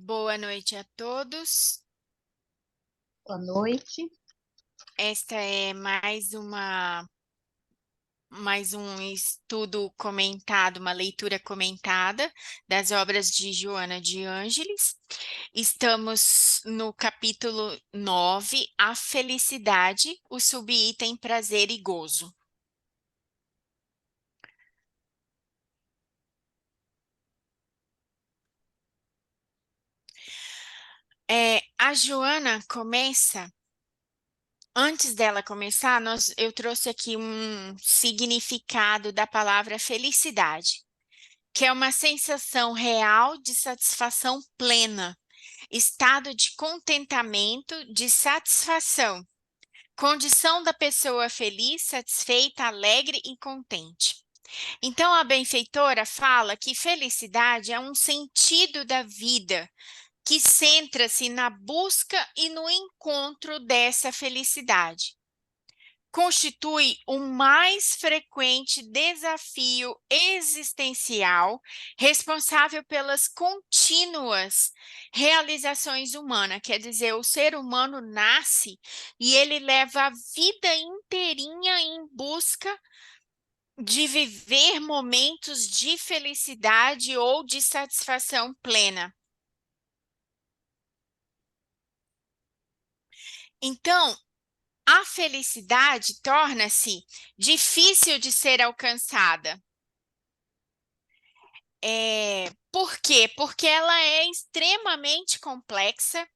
Boa noite a todos. Boa noite. Esta é mais um estudo comentado, uma leitura comentada das obras de Joana de Ângeles. Estamos no capítulo 9, A Felicidade, o subitem prazer e gozo. A Joana começa. Antes dela começar, eu trouxe aqui um significado da palavra felicidade, que é uma sensação real de satisfação plena, estado de contentamento, de satisfação, condição da pessoa feliz, satisfeita, alegre e contente. Então, a benfeitora fala que felicidade é um sentido da vida que centra-se na busca e no encontro dessa felicidade. Constitui o mais frequente desafio existencial responsável pelas contínuas realizações humanas. Quer dizer, o ser humano nasce e ele leva a vida inteirinha em busca de viver momentos de felicidade ou de satisfação plena. Então, a felicidade torna-se difícil de ser alcançada. Por quê? Porque ela é extremamente complexa,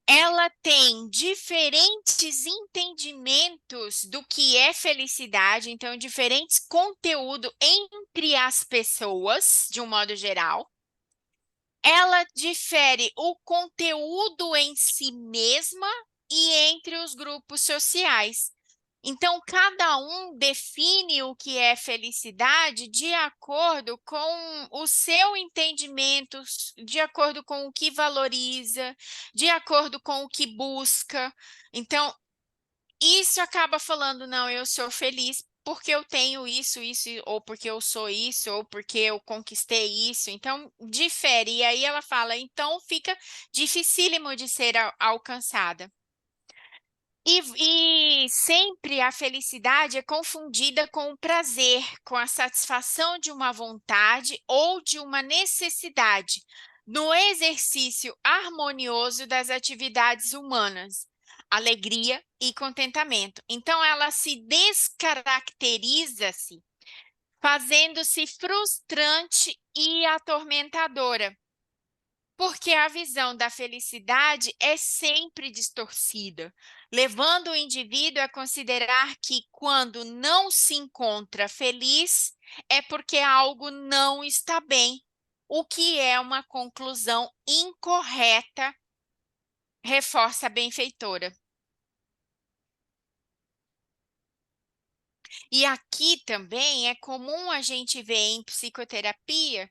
ela tem diferentes entendimentos do que é felicidade, então, diferentes conteúdos entre as pessoas, de um modo geral. Ela difere o conteúdo em si mesma e entre os grupos sociais. Então, cada um define o que é felicidade de acordo com o seu entendimento, de acordo com o que valoriza, de acordo com o que busca. Então, isso acaba falando, não, eu sou feliz porque eu tenho isso, ou porque eu sou isso, ou porque eu conquistei isso. Então, difere. E aí ela fala, então fica dificílimo de ser alcançada. E sempre a felicidade é confundida com o prazer, com a satisfação de uma vontade ou de uma necessidade, no exercício harmonioso das atividades humanas, alegria e contentamento. Então, ela se descaracteriza-se, fazendo-se frustrante e atormentadora. Porque a visão da felicidade é sempre distorcida, levando o indivíduo a considerar que quando não se encontra feliz é porque algo não está bem, o que é uma conclusão incorreta, reforça a benfeitora. E aqui também é comum a gente ver em psicoterapia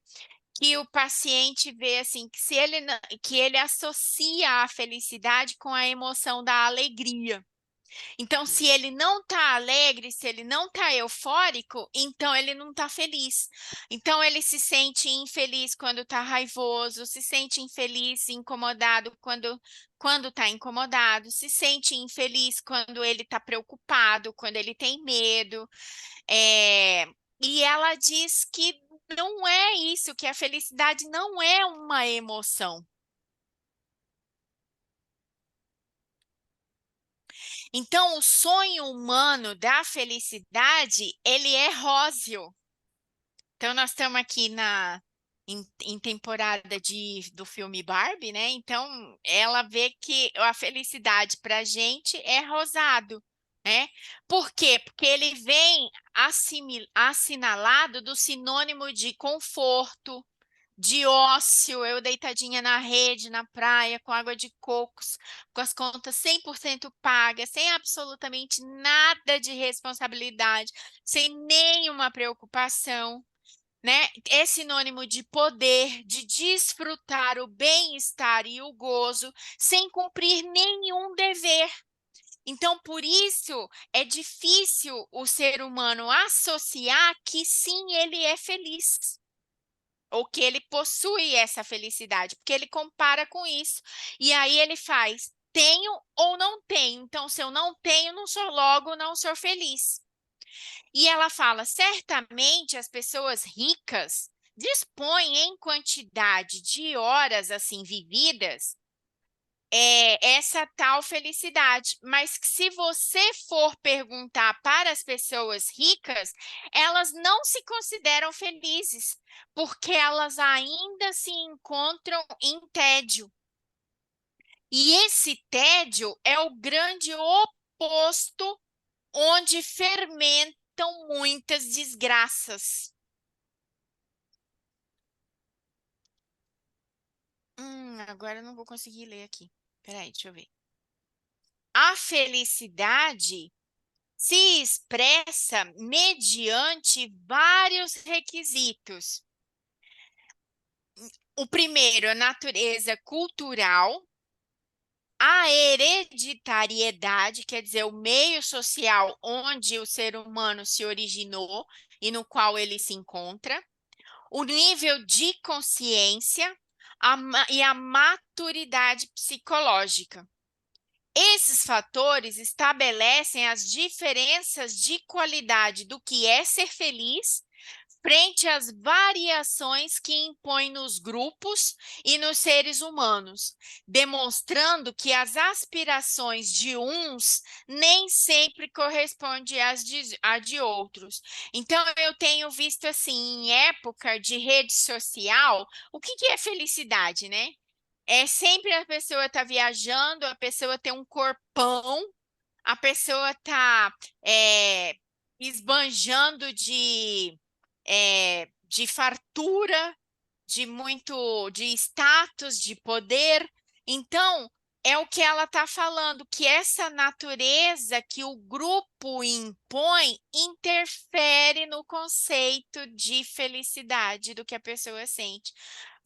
que o paciente vê assim que se ele que ele associa a felicidade com a emoção da alegria. Então, se ele não está alegre, se ele não está eufórico, então ele não está feliz. Então, ele se sente infeliz quando está raivoso, se sente infeliz, incomodado quando está incomodado, se sente infeliz quando ele está preocupado, quando ele tem medo. E ela diz que não é isso, que a felicidade não é uma emoção. Então, o sonho humano da felicidade, ele é róseo. Então, nós estamos aqui em temporada do filme Barbie, né? Então, ela vê que a felicidade para a gente é rosado, né? Por quê? Porque ele vem assinalado do sinônimo de conforto, de ócio, eu deitadinha na rede, na praia, com água de cocos, com as contas 100% pagas, sem absolutamente nada de responsabilidade, sem nenhuma preocupação, né? É sinônimo de poder, de desfrutar o bem-estar e o gozo, sem cumprir nenhum dever. Então, por isso, é difícil o ser humano associar que sim, ele é feliz. ou que ele possui essa felicidade, porque ele compara com isso. E aí ele faz, tenho ou não tenho. Então, se eu não tenho, não sou logo, não sou feliz. E ela fala, certamente as pessoas ricas dispõem em quantidade de horas assim vividas essa tal felicidade. Mas que se você for perguntar para as pessoas ricas, elas não se consideram felizes, porque elas ainda se encontram em tédio. E esse tédio é o grande oposto onde fermentam muitas desgraças. Agora eu não vou conseguir ler aqui. Peraí, deixa eu ver. A felicidade se expressa mediante vários requisitos. O primeiro, a natureza cultural, a hereditariedade, quer dizer, o meio social onde o ser humano se originou e no qual ele se encontra, o nível de consciência e a maturidade psicológica. Esses fatores estabelecem as diferenças de qualidade do que é ser feliz frente às variações que impõe nos grupos e nos seres humanos, demonstrando que as aspirações de uns nem sempre correspondem às de outros. Então, eu tenho visto assim, em época de rede social, o que é felicidade, né? É sempre a pessoa tá viajando, a pessoa tem um corpão, a pessoa tá esbanjando de fartura, de status, de poder. Então, é o que ela está falando, que essa natureza que o grupo impõe interfere no conceito de felicidade do que a pessoa sente.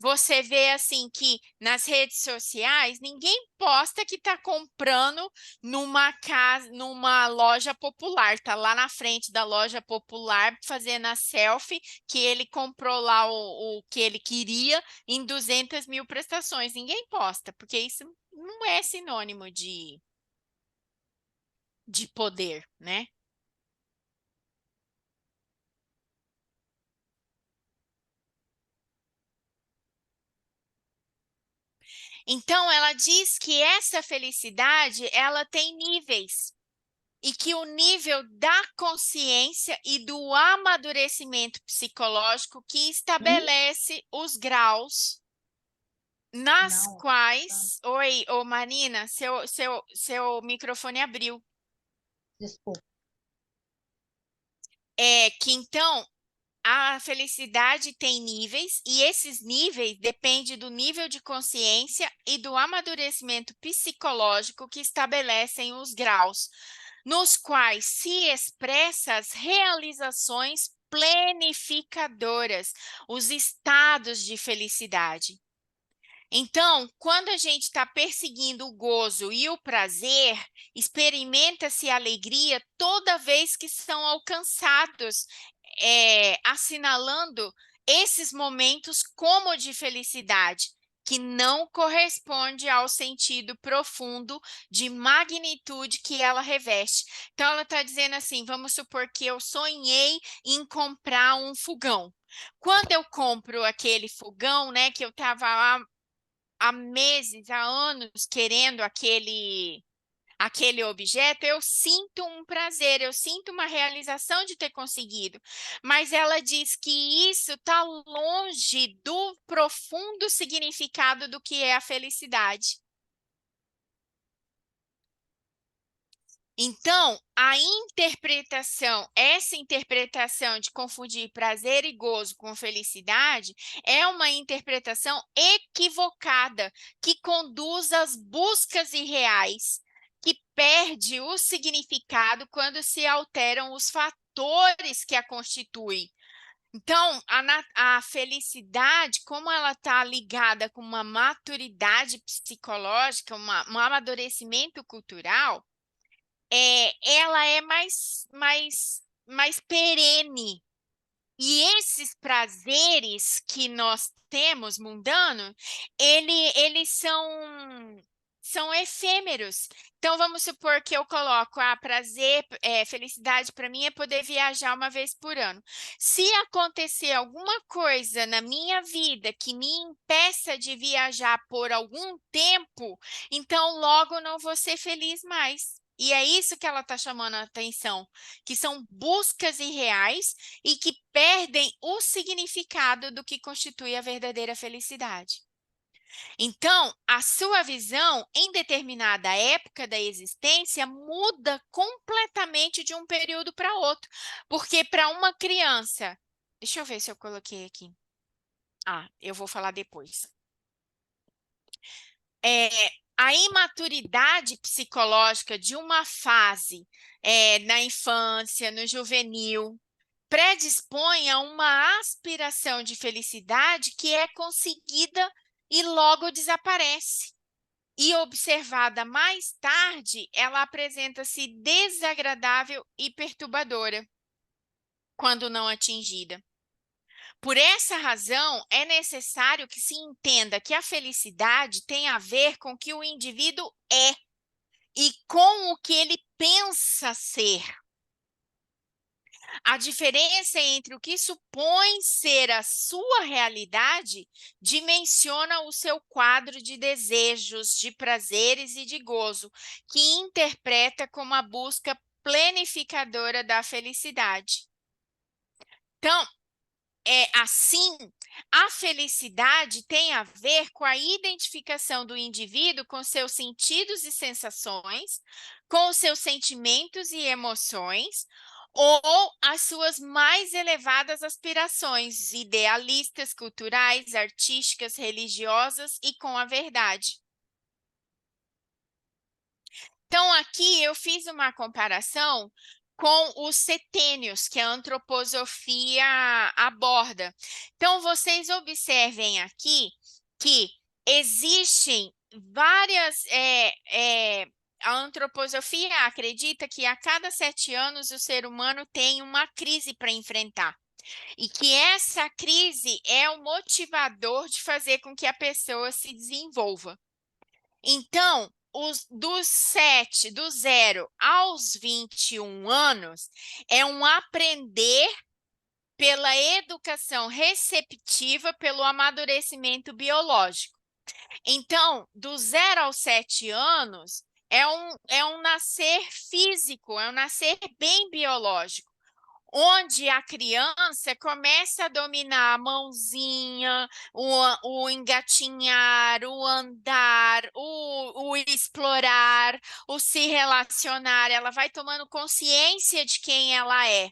Você vê assim que nas redes sociais ninguém posta que está comprando numa casa, numa loja popular, tá lá na frente da loja popular fazendo a selfie que ele comprou lá o que ele queria em 200 mil prestações. Ninguém posta, porque isso não é sinônimo de poder, né? Então, ela diz que essa felicidade, ela tem níveis. E que o nível da consciência e do amadurecimento psicológico que Hum? estabelece os graus nas Não. Ah, quais. Oi, ô Marina, seu microfone abriu. desculpa. É que então a felicidade tem níveis e esses níveis dependem do nível de consciência e do amadurecimento psicológico que estabelecem os graus, nos quais se expressam as realizações plenificadoras, os estados de felicidade. Então, quando a gente está perseguindo o gozo e o prazer, experimenta-se alegria toda vez que são alcançados, assinalando esses momentos como de felicidade, que não corresponde ao sentido profundo de magnitude que ela reveste. Então, ela está dizendo assim: vamos supor que eu sonhei em comprar um fogão. Quando eu compro aquele fogão, né, que eu estava há meses, há anos querendo aquele objeto, eu sinto um prazer, eu sinto uma realização de ter conseguido. Mas ela diz que isso está longe do profundo significado do que é a felicidade. Então, essa interpretação de confundir prazer e gozo com felicidade é uma interpretação equivocada que conduz às buscas irreais, que perde o significado quando se alteram os fatores que a constituem. Então, a felicidade, como ela está ligada com uma maturidade psicológica, um amadurecimento cultural, ela é mais perene. E esses prazeres que nós temos mundano, eles são efêmeros. Então, vamos supor que eu coloco, prazer, felicidade para mim é poder viajar uma vez por ano. Se acontecer alguma coisa na minha vida que me impeça de viajar por algum tempo, então logo eu não vou ser feliz mais. E é isso que ela está chamando a atenção, que são buscas irreais e que perdem o significado do que constitui a verdadeira felicidade. Então, a sua visão em determinada época da existência muda completamente de um período para outro. Porque para uma criança, deixa eu ver se eu coloquei aqui. Eu vou falar depois. A imaturidade psicológica de uma fase na infância, no juvenil, predispõe a uma aspiração de felicidade que é conseguida e logo desaparece. E observada mais tarde, ela apresenta-se desagradável e perturbadora quando não atingida. Por essa razão, é necessário que se entenda que a felicidade tem a ver com o que o indivíduo é e com o que ele pensa ser. A diferença entre o que supõe ser a sua realidade dimensiona o seu quadro de desejos, de prazeres e de gozo, que interpreta como a busca planificadora da felicidade. Então, assim, a felicidade tem a ver com a identificação do indivíduo com seus sentidos e sensações, com os seus sentimentos e emoções, ou as suas mais elevadas aspirações idealistas, culturais, artísticas, religiosas e com a verdade. Então, aqui eu fiz uma comparação com os setênios que a antroposofia aborda. Então, vocês observem aqui que existem várias. A antroposofia acredita que a cada 7 anos o ser humano tem uma crise para enfrentar. E que essa crise é o motivador de fazer com que a pessoa se desenvolva. Então, do 0 aos 21 anos, é um aprender pela educação receptiva, pelo amadurecimento biológico. Então, do 0 aos 7 anos, é um nascer físico, é um nascer bem biológico, onde a criança começa a dominar a mãozinha, o engatinhar, o andar, o explorar, o se relacionar. Ela vai tomando consciência de quem ela é.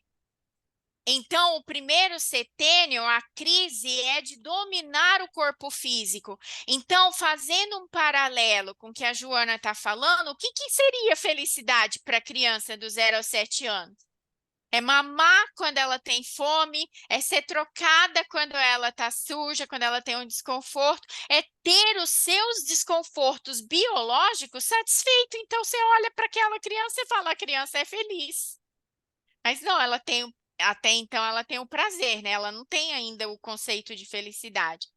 Então, o primeiro setênio, a crise é de dominar o corpo físico. Então, fazendo um paralelo com o que a Joana está falando, o que seria felicidade para a criança do 0 aos 7 anos? É mamar quando ela tem fome, é ser trocada quando ela está suja, quando ela tem um desconforto, é ter os seus desconfortos biológicos satisfeitos. Então, você olha para aquela criança e fala, a criança é feliz. Mas não, até então ela tem o prazer, né? Ela não tem ainda o conceito de felicidade.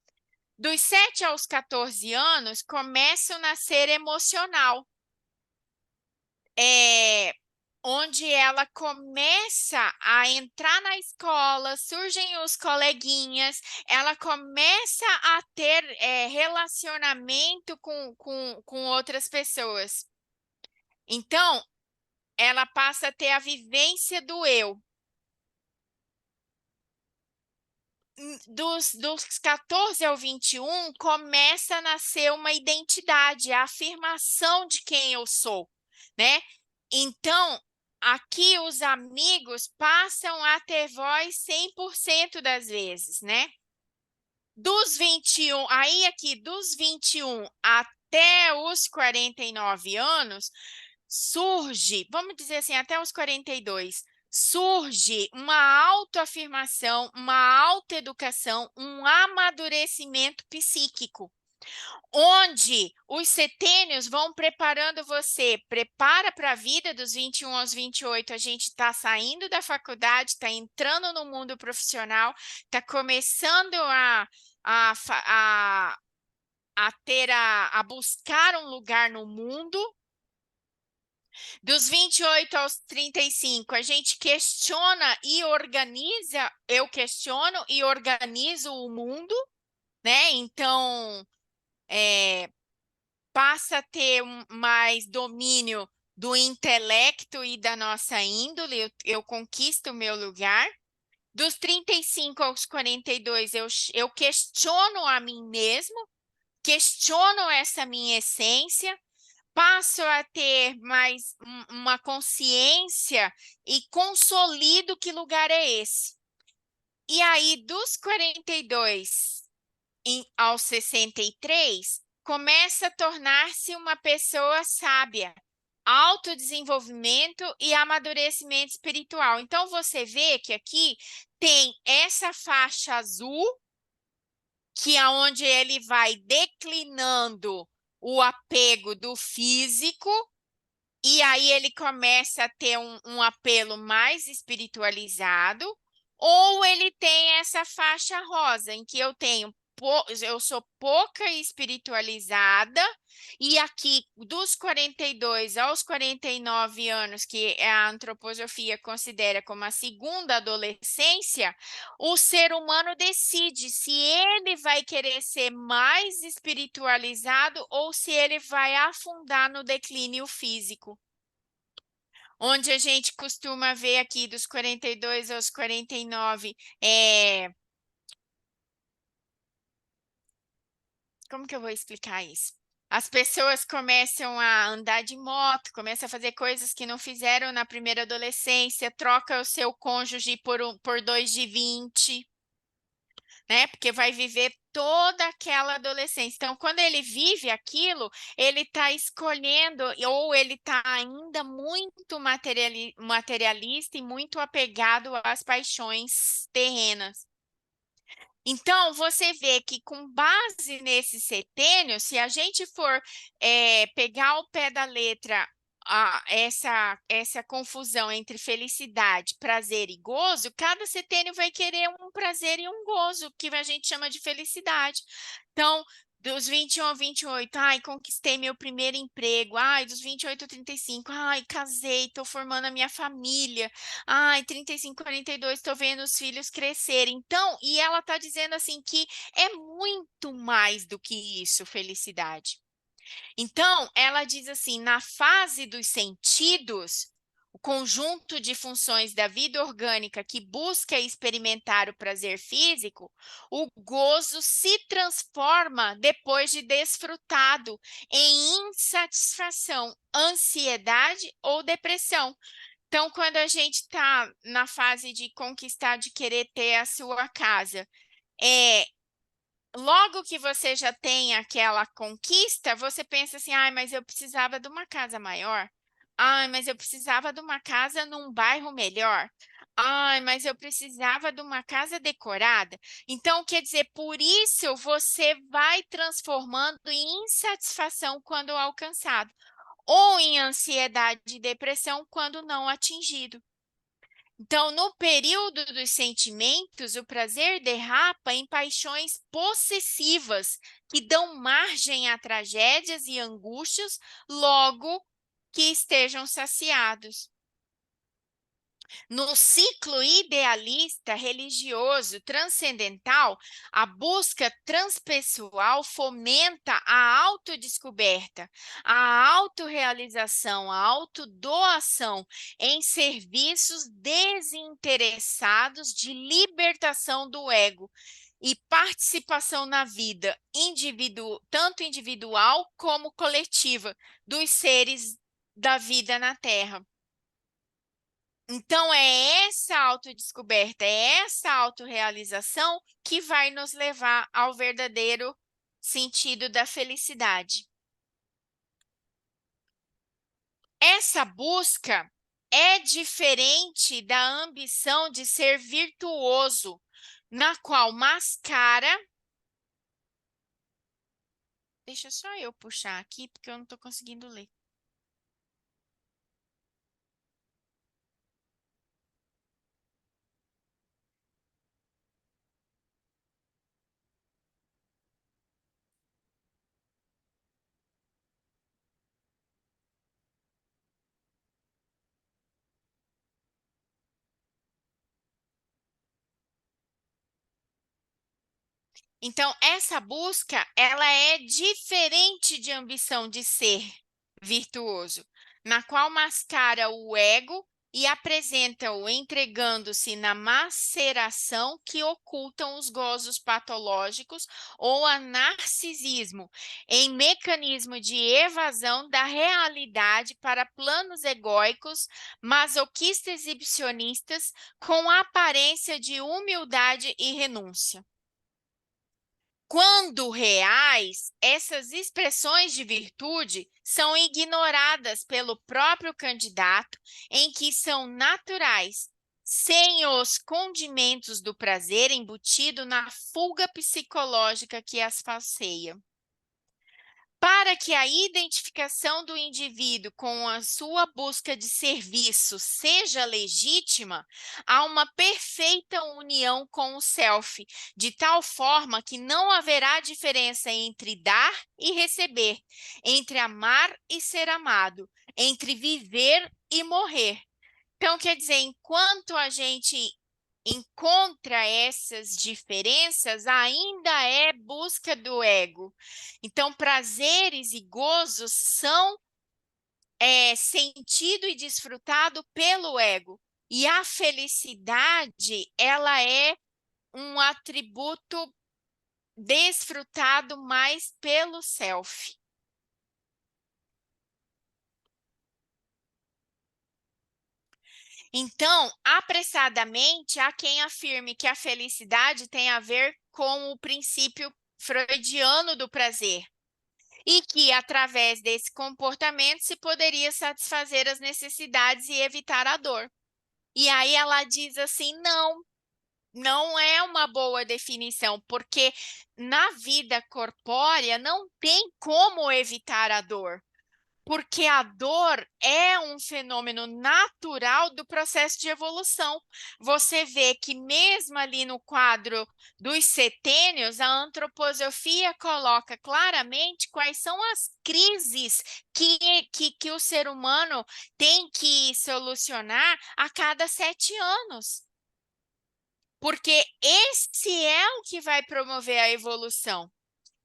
Dos 7 aos 14 anos, começa o nascer emocional. Onde ela começa a entrar na escola, surgem os coleguinhas, ela começa a ter relacionamento com outras pessoas. Então, ela passa a ter a vivência do eu. Dos 14 ao 21, começa a nascer uma identidade, a afirmação de quem eu sou, né? Então, aqui os amigos passam a ter voz 100% das vezes, né? Dos 21, aí aqui dos 21 até os 49 anos, surge, vamos dizer assim, até os 42, surge uma autoafirmação, uma autoeducação, um amadurecimento psíquico. onde os setênios vão preparando você, prepara para a vida dos 21 aos 28, a gente está saindo da faculdade, está entrando no mundo profissional, está começando a buscar um lugar no mundo. Dos 28 aos 35, a gente questiona e organiza, eu questiono e organizo o mundo, né? Então, passa a ter mais domínio do intelecto e da nossa índole, eu conquisto o meu lugar. Dos 35 aos 42, eu questiono a mim mesmo, questiono essa minha essência, passo a ter mais uma consciência e consolido que lugar é esse. E aí, dos 42 aos 63, começa a tornar-se uma pessoa sábia, autodesenvolvimento e amadurecimento espiritual. Então, você vê que aqui tem essa faixa azul, que é onde ele vai declinando o apego do físico, e aí ele começa a ter um apelo mais espiritualizado, ou ele tem essa faixa rosa, em que eu sou pouca espiritualizada, e aqui dos 42 aos 49 anos, que a antroposofia considera como a segunda adolescência, o ser humano decide se ele vai querer ser mais espiritualizado ou se ele vai afundar no declínio físico. Onde a gente costuma ver aqui dos 42 aos 49, como que eu vou explicar isso? As pessoas começam a andar de moto, começam a fazer coisas que não fizeram na primeira adolescência, troca o seu cônjuge por dois de 20, né? Porque vai viver toda aquela adolescência. Então, quando ele vive aquilo, ele está escolhendo, ou ele está ainda muito materialista e muito apegado às paixões terrenas. Então, você vê que com base nesse setênio, se a gente for pegar ao pé da letra essa confusão entre felicidade, prazer e gozo, cada setênio vai querer um prazer e um gozo, que a gente chama de felicidade. Então, dos 21 a 28, ai, conquistei meu primeiro emprego. Ai, dos 28 a 35, ai, casei, estou formando a minha família. Ai, 35, 42, estou vendo os filhos crescerem. Então, e ela está dizendo assim que é muito mais do que isso, felicidade. Então, ela diz assim: na fase dos sentidos, o conjunto de funções da vida orgânica que busca experimentar o prazer físico, o gozo se transforma, depois de desfrutado, em insatisfação, ansiedade ou depressão. Então, quando a gente está na fase de conquistar, de querer ter a sua casa, logo que você já tem aquela conquista, você pensa assim, ai, mas eu precisava de uma casa maior. Ai, mas eu precisava de uma casa num bairro melhor. Ai, mas eu precisava de uma casa decorada. Então, quer dizer, por isso você vai transformando em insatisfação quando alcançado, ou em ansiedade e depressão quando não atingido. Então, no período dos sentimentos, o prazer derrapa em paixões possessivas que dão margem a tragédias e angústias logo que estejam saciados. No ciclo idealista, religioso, transcendental, a busca transpessoal fomenta a autodescoberta, a autorrealização, a autodoação em serviços desinteressados de libertação do ego e participação na vida, tanto individual como coletiva, dos seres da vida na Terra. Então, é essa autodescoberta, é essa autorrealização que vai nos levar ao verdadeiro sentido da felicidade. Essa busca é diferente da ambição de ser virtuoso, na qual mascara Deixa só eu puxar aqui, porque eu não estou conseguindo ler. Então, essa busca, ela é diferente de ambição de ser virtuoso, na qual mascara o ego e apresenta-o entregando-se na maceração que ocultam os gozos patológicos ou a narcisismo, em mecanismo de evasão da realidade para planos egóicos, masoquistas exibicionistas, com aparência de humildade e renúncia. Quando reais, essas expressões de virtude são ignoradas pelo próprio candidato, em que são naturais, sem os condimentos do prazer embutido na fuga psicológica que as falseia. Para que a identificação do indivíduo com a sua busca de serviço seja legítima, há uma perfeita união com o self, de tal forma que não haverá diferença entre dar e receber, entre amar e ser amado, entre viver e morrer. Então, quer dizer, enquanto a gente encontra essas diferenças, ainda é busca do ego. Então, prazeres e gozos são sentido e desfrutado pelo ego. E a felicidade, ela é um atributo desfrutado mais pelo self. Então, apressadamente, há quem afirme que a felicidade tem a ver com o princípio freudiano do prazer e que, através desse comportamento, se poderia satisfazer as necessidades e evitar a dor. E aí ela diz assim: não, não é uma boa definição, porque na vida corpórea não tem como evitar a dor. Porque a dor é um fenômeno natural do processo de evolução. Você vê que mesmo ali no quadro dos setênios, a antroposofia coloca claramente quais são as crises que o ser humano tem que solucionar a cada 7 anos. Porque esse é o que vai promover a evolução.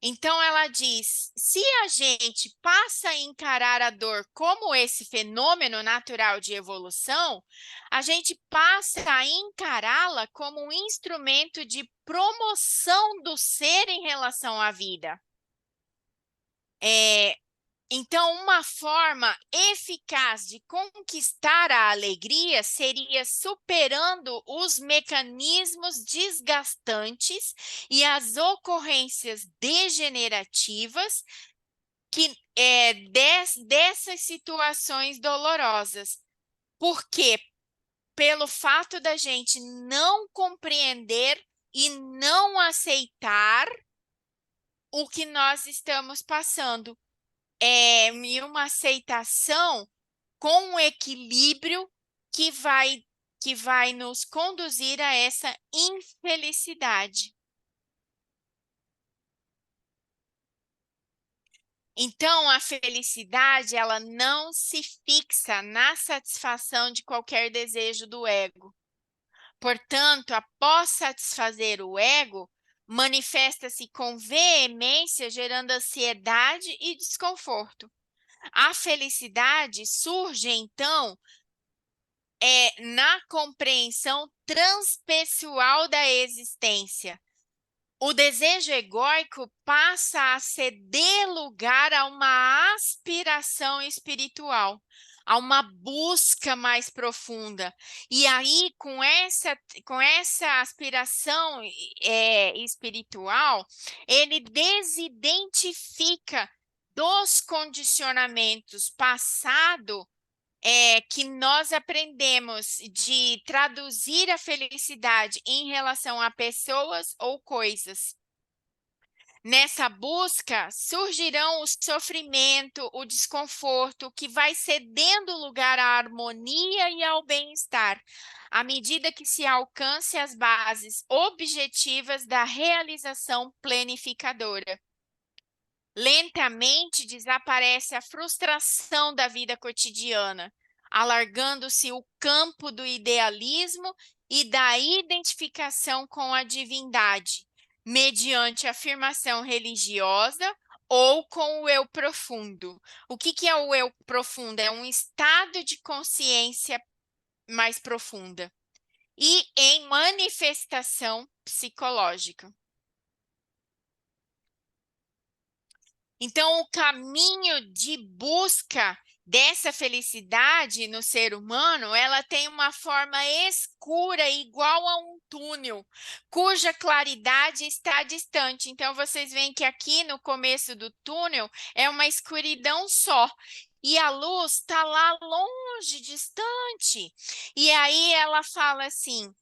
Então, ela diz: se a gente passa a encarar a dor como esse fenômeno natural de evolução, a gente passa a encará-la como um instrumento de promoção do ser em relação à vida. Então, uma forma eficaz de conquistar a alegria seria superando os mecanismos desgastantes e as ocorrências degenerativas dessas situações dolorosas. Porque pelo fato da gente não compreender e não aceitar o que nós estamos passando. E uma aceitação com um equilíbrio que vai nos conduzir a essa infelicidade. Então, a felicidade, ela não se fixa na satisfação de qualquer desejo do ego. Portanto, após satisfazer o ego, manifesta-se com veemência, gerando ansiedade e desconforto. A felicidade surge, então, na compreensão transpessoal da existência. O desejo egóico passa a ceder lugar a uma aspiração espiritual, a uma busca mais profunda. E aí, com essa aspiração espiritual, ele desidentifica dos condicionamentos passado que nós aprendemos de traduzir a felicidade em relação a pessoas ou coisas. Nessa busca, surgirão o sofrimento, o desconforto, que vai cedendo lugar à harmonia e ao bem-estar, à medida que se alcance as bases objetivas da realização planificadora. Lentamente desaparece a frustração da vida cotidiana, alargando-se o campo do idealismo e da identificação com a divindade, mediante afirmação religiosa ou com o eu profundo. O que é o eu profundo? É um estado de consciência mais profunda e em manifestação psicológica. Então, o caminho de busca dessa felicidade no ser humano, ela tem uma forma escura, igual a um túnel, cuja claridade está distante. Então, vocês veem que aqui no começo do túnel é uma escuridão só. E a luz está lá longe, distante. E aí ela fala assim: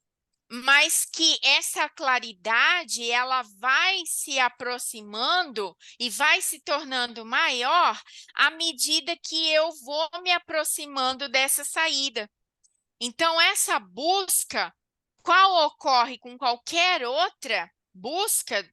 mas que essa claridade ela vai se aproximando e vai se tornando maior à medida que eu vou me aproximando dessa saída. Então, essa busca, qual ocorre com qualquer outra busca,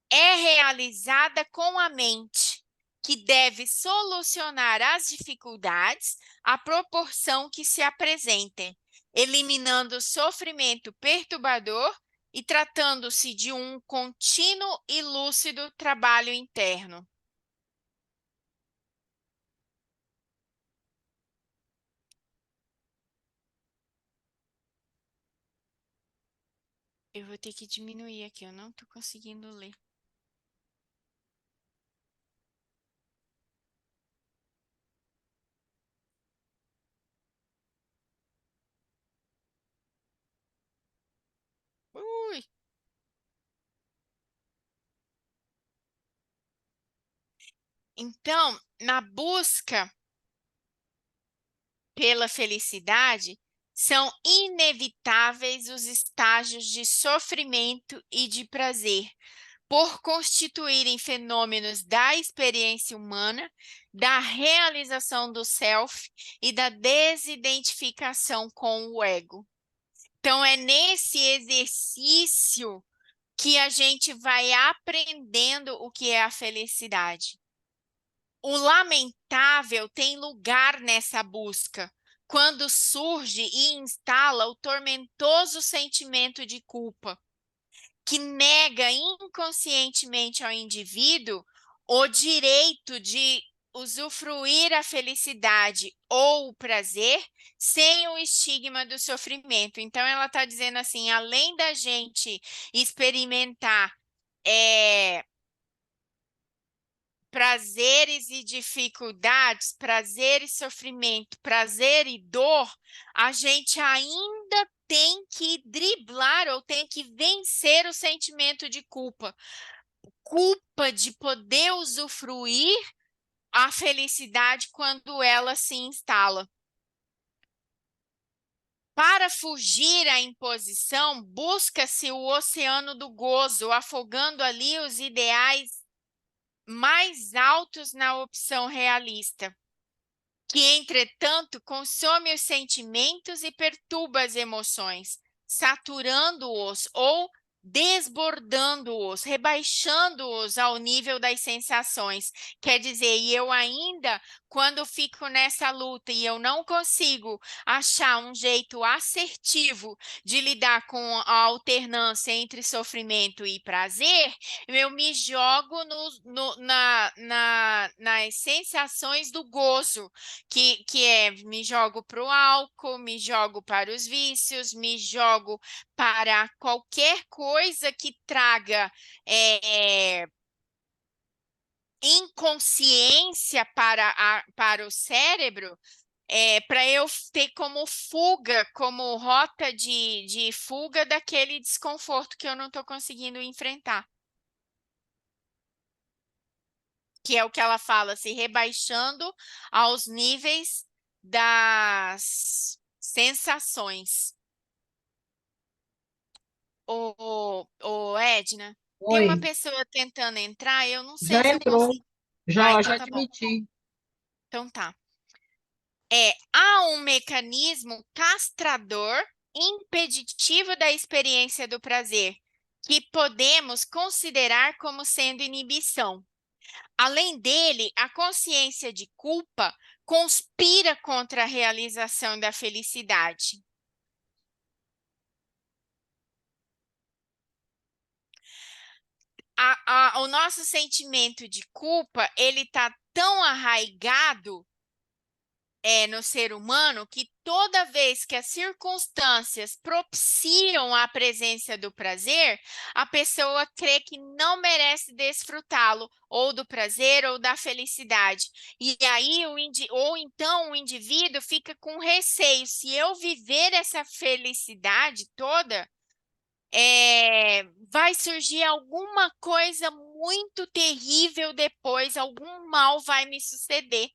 é realizada com a mente, que deve solucionar as dificuldades à proporção que se apresentem, eliminando o sofrimento perturbador e tratando-se de um contínuo e lúcido trabalho interno. Eu vou ter que diminuir aqui, eu não estou conseguindo ler. Ui. Então, na busca pela felicidade, são inevitáveis os estágios de sofrimento e de prazer, por constituírem fenômenos da experiência humana, da realização do self e da desidentificação com o ego. Então, é nesse exercício que a gente vai aprendendo o que é a felicidade. O lamentável tem lugar nessa busca, quando surge e instala o tormentoso sentimento de culpa, que nega inconscientemente ao indivíduo o direito de usufruir a felicidade ou o prazer sem o estigma do sofrimento. Então, ela está dizendo assim, além da gente experimentar prazeres e dificuldades, prazer e sofrimento, prazer e dor, a gente ainda tem que driblar ou tem que vencer o sentimento de culpa. Culpa de poder usufruir a felicidade quando ela se instala. Para fugir à imposição, busca-se o oceano do gozo, afogando ali os ideais mais altos na opção realista, que, entretanto, consome os sentimentos e perturba as emoções, saturando-os ou desbordando-os, rebaixando-os ao nível das sensações. Quer dizer, e eu ainda, quando fico nessa luta e eu não consigo achar um jeito assertivo de lidar com a alternância entre sofrimento e prazer, eu me jogo nas sensações do gozo, que é me jogo para o álcool, me jogo para os vícios, me jogo para qualquer coisa que traga inconsciência para o cérebro, para eu ter como fuga, como rota de fuga daquele desconforto que eu não estou conseguindo enfrentar. Que é o que ela fala, se rebaixando aos níveis das sensações. Edna? Tem uma Oi, pessoa tentando entrar, eu não já sei se eu entrou. consigo. Ah, Já então tá bom. admiti. Então tá. Há um mecanismo castrador impeditivo da experiência do prazer, que podemos considerar como sendo inibição. Além dele, a consciência de culpa conspira contra a realização da felicidade. O nosso sentimento de culpa, ele está tão arraigado no ser humano que toda vez que as circunstâncias propiciam a presença do prazer, a pessoa crê que não merece desfrutá-lo, ou do prazer ou da felicidade. E aí, ou então o indivíduo fica com receio: se eu viver essa felicidade toda, vai surgir alguma coisa muito terrível depois, algum mal vai me suceder.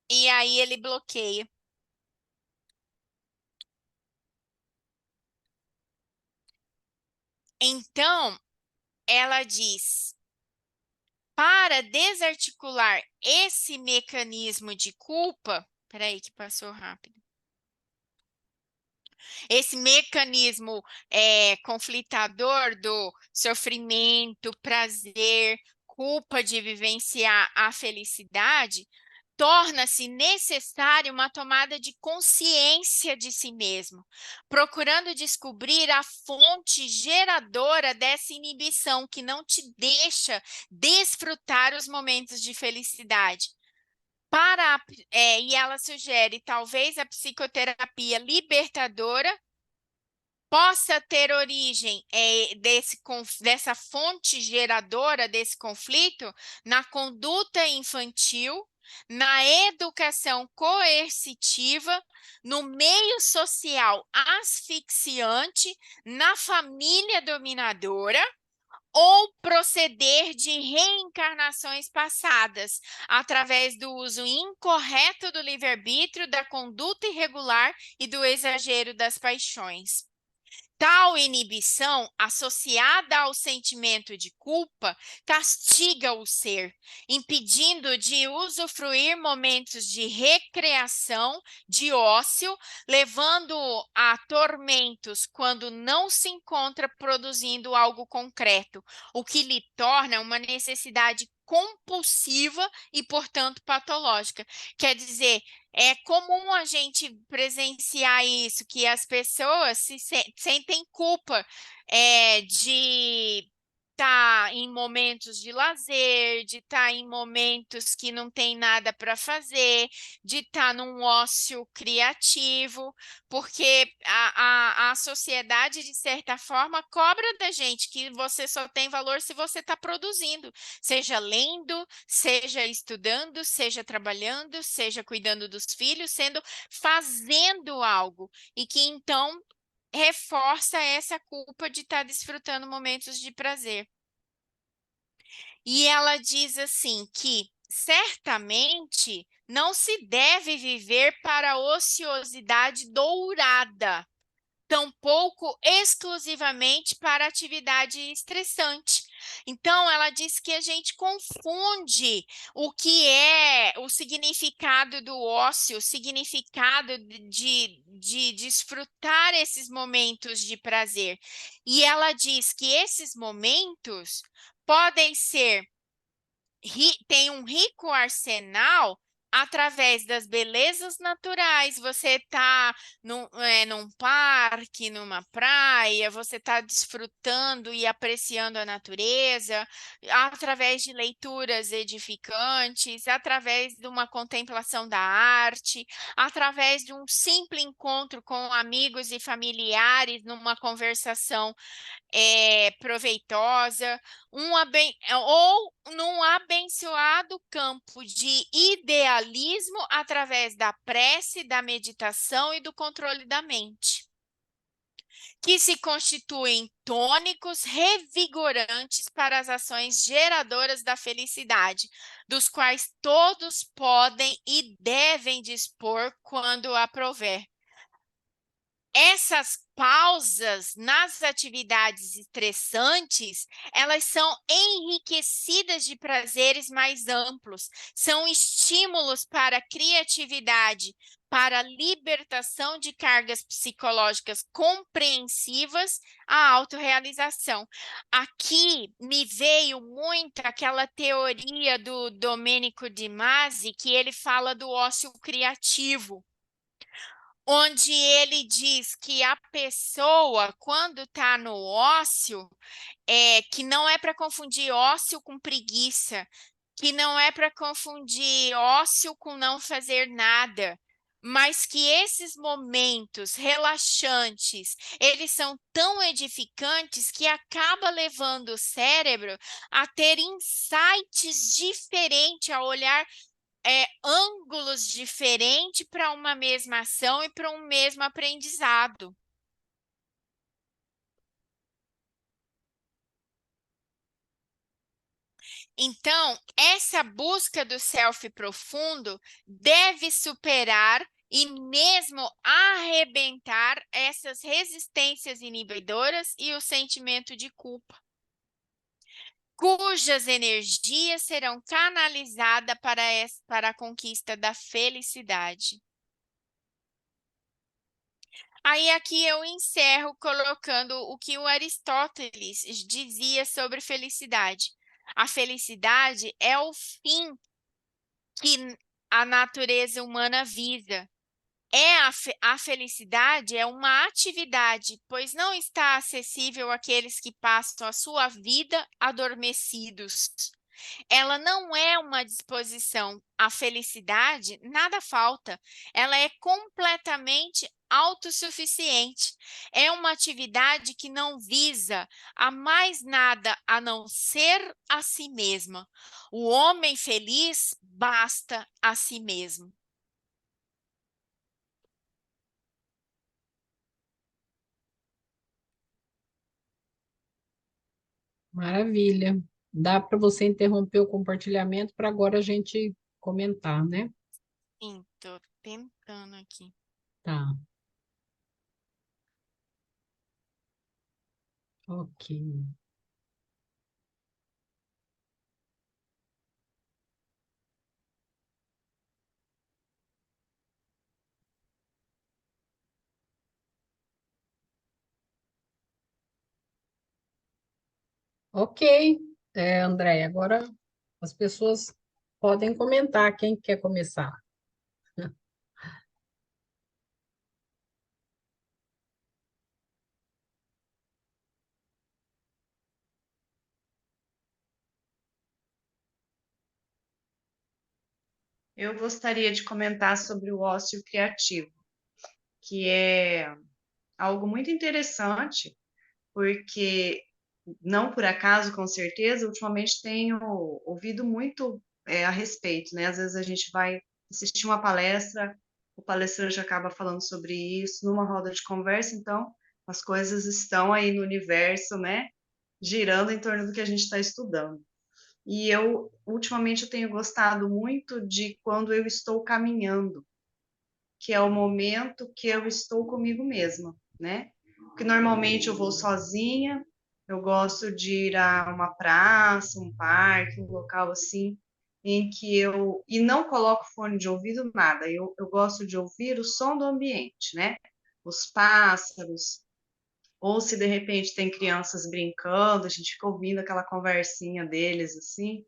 E aí ele bloqueia. Então, ela diz: para desarticular esse mecanismo de culpa, peraí que passou rápido. Esse mecanismo conflitador do sofrimento, prazer, culpa de vivenciar a felicidade, torna-se necessária uma tomada de consciência de si mesmo, procurando descobrir a fonte geradora dessa inibição que não te deixa desfrutar os momentos de felicidade. E ela sugere talvez a psicoterapia libertadora possa ter origem dessa fonte geradora desse conflito na conduta infantil, na educação coercitiva, no meio social asfixiante, na família dominadora, ou proceder de reencarnações passadas, através do uso incorreto do livre-arbítrio, da conduta irregular e do exagero das paixões. Tal inibição, associada ao sentimento de culpa, castiga o ser, impedindo de usufruir momentos de recreação, de ócio, levando-o a tormentos quando não se encontra produzindo algo concreto, o que lhe torna uma necessidade compulsiva e, portanto, patológica. Quer dizer, é comum a gente presenciar isso, que as pessoas sentem culpa de estar em momentos de lazer, de estar em momentos que não tem nada para fazer, de estar num ócio criativo, porque a sociedade, de certa forma, cobra da gente que você só tem valor se você está produzindo, seja lendo, seja estudando, seja trabalhando, seja cuidando dos filhos, fazendo algo, e que então reforça essa culpa de estar desfrutando momentos de prazer. E ela diz assim que certamente não se deve viver para a ociosidade dourada, tampouco exclusivamente para atividade estressante. Então, ela diz que a gente confunde o que é o significado do ócio, o significado de desfrutar esses momentos de prazer. E ela diz que esses momentos podem ser tem um rico arsenal através das belezas naturais. Você está num parque, numa praia, você está desfrutando e apreciando a natureza, através de leituras edificantes, através de uma contemplação da arte, através de um simples encontro com amigos e familiares, numa conversação proveitosa, ou num abençoado campo de idealismo através da prece, da meditação e do controle da mente, que se constituem tônicos revigorantes para as ações geradoras da felicidade, dos quais todos podem e devem dispor quando aprouver. essas pausas nas atividades estressantes, elas são enriquecidas de prazeres mais amplos, são estímulos para a criatividade, para a libertação de cargas psicológicas compreensivas à autorrealização. Aqui me veio muito aquela teoria do Domenico Di Masi, que ele fala do ócio criativo, onde ele diz que a pessoa, quando está no ócio, que não é para confundir ócio com preguiça, que não é para confundir ócio com não fazer nada, mas que esses momentos relaxantes, eles são tão edificantes que acaba levando o cérebro a ter insights diferentes, a olhar ângulos diferentes para uma mesma ação e para um mesmo aprendizado. Então, essa busca do self profundo deve superar e mesmo arrebentar essas resistências inibidoras e o sentimento de culpa, cujas energias serão canalizadas para a conquista da felicidade. Aí aqui eu encerro colocando o que o Aristóteles dizia sobre felicidade. A felicidade é o fim que a natureza humana visa. A felicidade é uma atividade, pois não está acessível àqueles que passam a sua vida adormecidos. Ela não é uma disposição. A felicidade, nada falta. Ela é completamente autossuficiente. É uma atividade que não visa a mais nada a não ser a si mesma. O homem feliz basta a si mesmo. Maravilha. Dá para você interromper o compartilhamento para agora a gente comentar, né? Sim, estou tentando aqui. Tá, ok. Ok, André, agora as pessoas podem comentar. Quem quer começar? Eu gostaria de comentar sobre o ócio criativo, que é algo muito interessante, porque não por acaso, com certeza, ultimamente tenho ouvido muito a respeito, né? Às vezes a gente vai assistir uma palestra, o palestrante acaba falando sobre isso numa roda de conversa, então as coisas estão aí no universo, né? Girando em torno do que a gente está estudando. E eu, ultimamente, eu tenho gostado muito de quando eu estou caminhando, que é o momento que eu estou comigo mesma, né? Porque normalmente eu vou sozinha, eu gosto de ir a uma praça, um parque, um local assim, em que eu. E não coloco fone de ouvido, nada, eu gosto de ouvir o som do ambiente, né? Os pássaros, ou se de repente tem crianças brincando, a gente fica ouvindo aquela conversinha deles assim.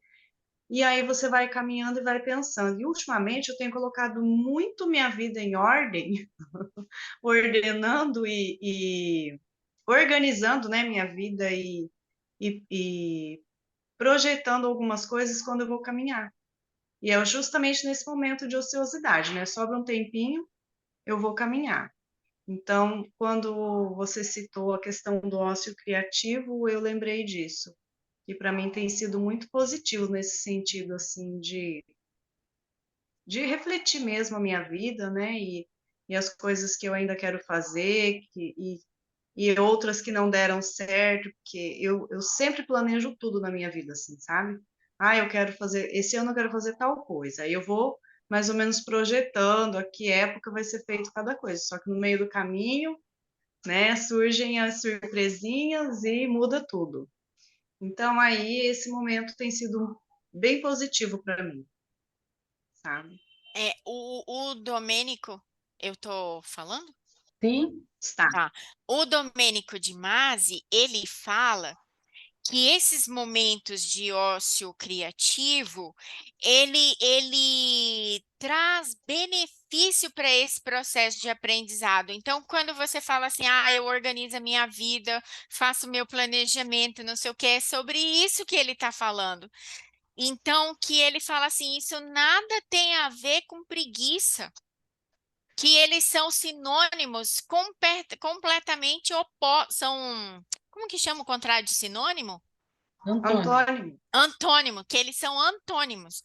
E aí você vai caminhando e vai pensando. E ultimamente eu tenho colocado muito minha vida em ordem, ordenando e organizando, né, minha vida e projetando algumas coisas quando eu vou caminhar. E é justamente nesse momento de ociosidade, né? Sobra um tempinho, eu vou caminhar. Então, quando você citou a questão do ócio criativo, eu lembrei disso. E para mim tem sido muito positivo nesse sentido, assim, de refletir mesmo a minha vida, né? E as coisas que eu ainda quero fazer, e outras que não deram certo, porque eu sempre planejo tudo na minha vida, assim, sabe? Ah, eu quero fazer, esse ano eu quero fazer tal coisa. Aí eu vou mais ou menos projetando a que época vai ser feito cada coisa. Só que no meio do caminho né? Surgem as surpresinhas e muda tudo. Então, aí, esse momento tem sido bem positivo para mim, sabe? O Domênico, eu tô falando? Sim, Está. Tá. O Domênico de Masi, ele fala que esses momentos de ócio criativo, ele traz benefício para esse processo de aprendizado. Então, quando você fala assim, eu organizo a minha vida, faço meu planejamento, não sei o que, é sobre isso que ele está falando. Então, que ele fala assim, isso nada tem a ver com preguiça, que eles são sinônimos completamente opostos, são, como que chama o contrário de sinônimo? Antônio. Antônimo. Antônimo, que eles são antônimos.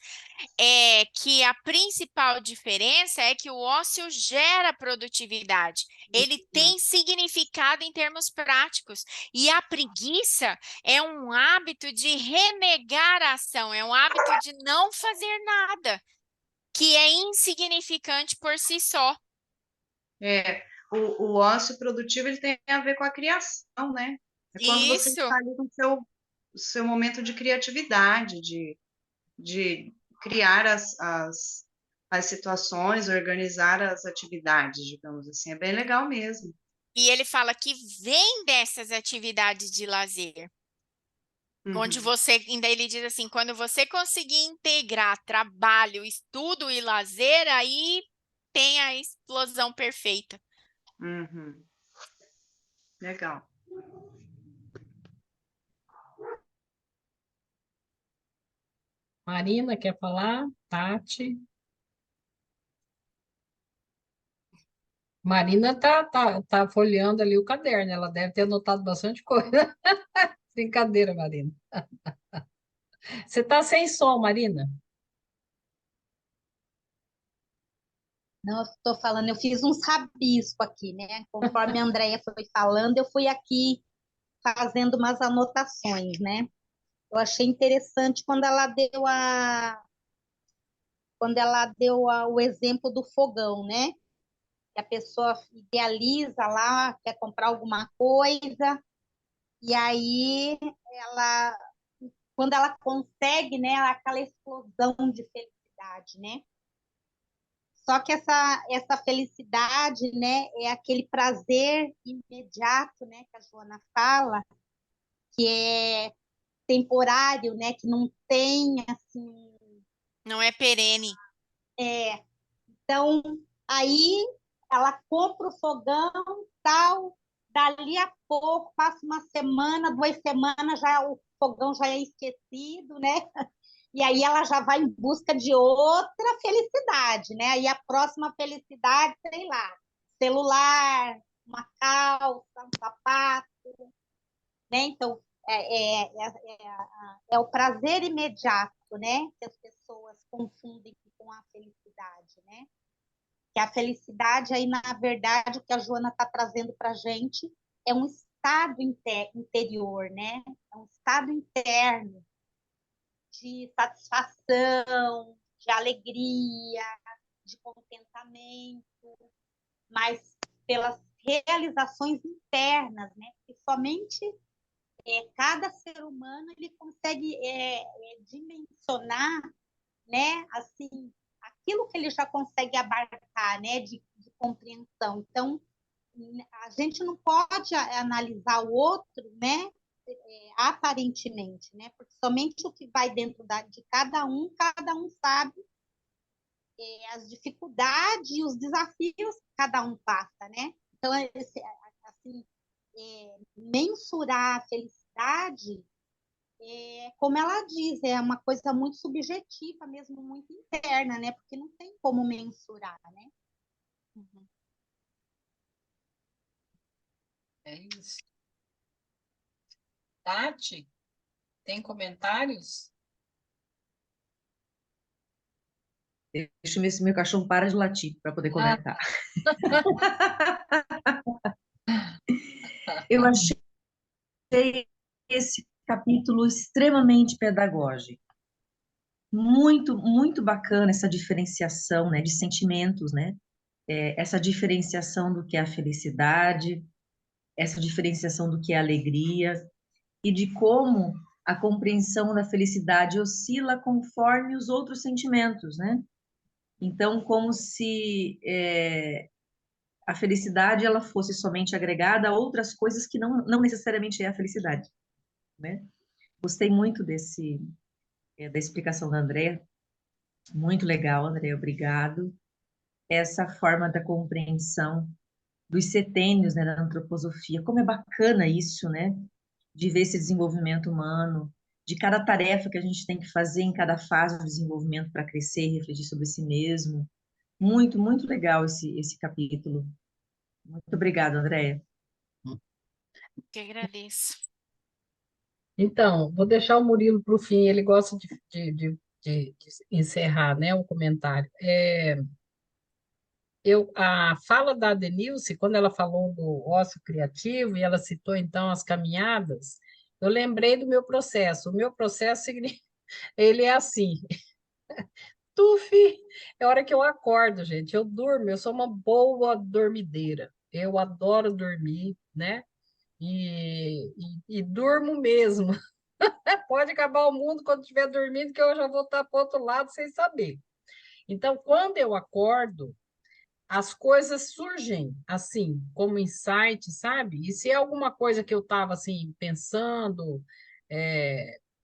É que a principal diferença é que o ócio gera produtividade. Ele tem significado em termos práticos. E a preguiça é um hábito de renegar a ação, é um hábito de não fazer nada, que é insignificante por si só. O ócio produtivo ele tem a ver com a criação, né? É quando você Isso. está ali com o seu momento de criatividade, de criar as situações, organizar as atividades, digamos assim. É bem legal mesmo. E ele fala que vem dessas atividades de lazer. Onde Uhum, você, ainda ele diz assim, quando você conseguir integrar trabalho, estudo e lazer, aí tem a explosão perfeita. uhum. Legal. Marina, quer falar? Tati? Marina tá folheando ali o caderno, ela deve ter anotado bastante coisa. Brincadeira, Marina. Você tá sem som, Marina? Não, eu estou falando, eu fiz um rabisco aqui, né? Conforme a Andrea foi falando, eu fui aqui fazendo umas anotações, né? Eu achei interessante o exemplo do fogão, né? Que a pessoa idealiza lá, quer comprar alguma coisa, e aí ela, quando ela consegue, né, aquela explosão de felicidade, né? Só que essa felicidade, né, é aquele prazer imediato, né, que a Joana fala, que é temporário, né, que não tem, assim, Não é perene. então, aí ela compra o fogão, tal, dali a pouco, passa uma semana, 2 semanas, já o fogão já é esquecido, né? E aí ela já vai em busca de outra felicidade, né? Aí a próxima felicidade, sei lá, celular, uma calça, um sapato, né? Então, é o prazer imediato, né? Que as pessoas confundem com a felicidade, né? Que a felicidade aí, na verdade, o que a Joana está trazendo para a gente é um estado interior, né? É um estado interno de satisfação, de alegria, de contentamento, mas pelas realizações internas, né? Que somente cada ser humano ele consegue dimensionar, né? Assim, aquilo que ele já consegue abarcar, né? De compreensão. Então, a gente não pode analisar o outro, né? Aparentemente, né? Porque somente o que vai dentro de cada um sabe as dificuldades e os desafios que cada um passa, né? Então, assim, mensurar a felicidade, como ela diz, é uma coisa muito subjetiva, mesmo muito interna, né? Porque não tem como mensurar, né? Uhum. É isso. Tati, tem comentários? Deixa eu ver se meu cachorro para de latir para poder Ah, comentar. Eu achei esse capítulo extremamente pedagógico. Muito, muito bacana essa diferenciação, né, de sentimentos, né? Essa diferenciação do que é a felicidade, essa diferenciação do que é alegria e de como a compreensão da felicidade oscila conforme os outros sentimentos, né? Então, como se a felicidade ela fosse somente agregada a outras coisas que não necessariamente é a felicidade, né? Gostei muito da explicação da Andrea. Muito legal, Andrea, obrigado. Essa forma da compreensão dos setênios, né, da antroposofia. Como é bacana isso, né? De ver esse desenvolvimento humano, de cada tarefa que a gente tem que fazer em cada fase do desenvolvimento para crescer e refletir sobre si mesmo. Muito, muito legal esse capítulo. Muito obrigada, Andréia. Que agradeço. Então, vou deixar o Murilo para o fim, ele gosta de encerrar, né, o comentário. A fala da Denilce, quando ela falou do ócio criativo, e ela citou, então, as caminhadas, eu lembrei do meu processo. O meu processo, ele é assim, tuf, é a hora que eu acordo, gente, eu durmo, eu sou uma boa dormideira, eu adoro dormir, né, e durmo mesmo. Pode acabar o mundo quando estiver dormindo, que eu já vou estar para o outro lado sem saber. Então, quando eu acordo, as coisas surgem assim, como insight, sabe? E se é alguma coisa que eu estava assim pensando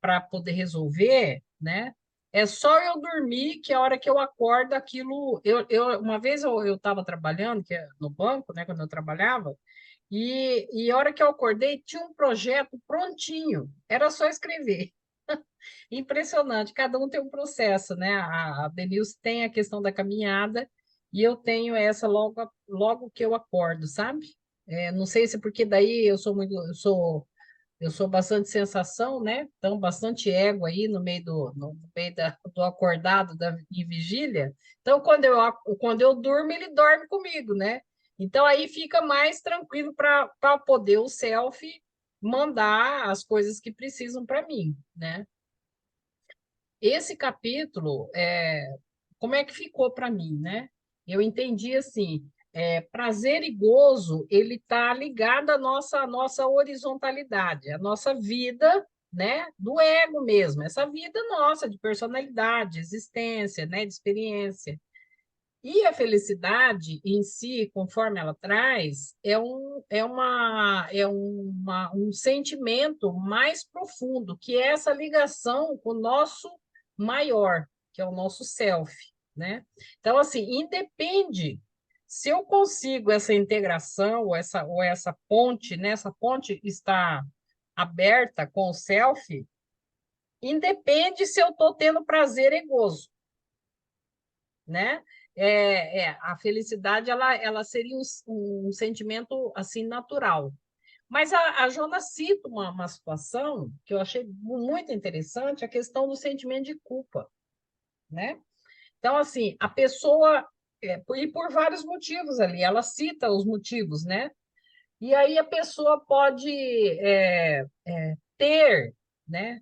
para poder resolver, né? É só eu dormir que a hora que eu acordo aquilo. Uma vez eu estava trabalhando que é no banco, né? Quando eu trabalhava, e a hora que eu acordei tinha um projeto prontinho, era só escrever. Impressionante, cada um tem um processo, né? A Denilce tem a questão da caminhada e eu tenho essa logo que eu acordo, sabe? Não sei se porque daí eu sou bastante sensação, né? Então, bastante ego aí no meio do acordado em vigília. Então, quando eu durmo, ele dorme comigo, né? Então, aí fica mais tranquilo para poder o self mandar as coisas que precisam para mim, né? Esse capítulo, como é que ficou para mim, né? Eu entendi assim, prazer e gozo, ele está ligado à nossa horizontalidade, à nossa vida, né? Do ego mesmo, essa vida nossa de personalidade, de existência, né? De experiência. E a felicidade em si, conforme ela traz, um sentimento mais profundo, que é essa ligação com o nosso maior, que é o nosso self, né? Então, assim, independe se eu consigo essa integração ou essa ponte, né? Essa ponte está aberta com o self, independe se eu estou tendo prazer e gozo, né? A felicidade ela seria um sentimento assim natural. Mas a Jona cita uma situação que eu achei muito interessante, a questão do sentimento de culpa, né? Então, assim, a pessoa, e por vários motivos ali, ela cita os motivos, né? E aí a pessoa pode ter, né?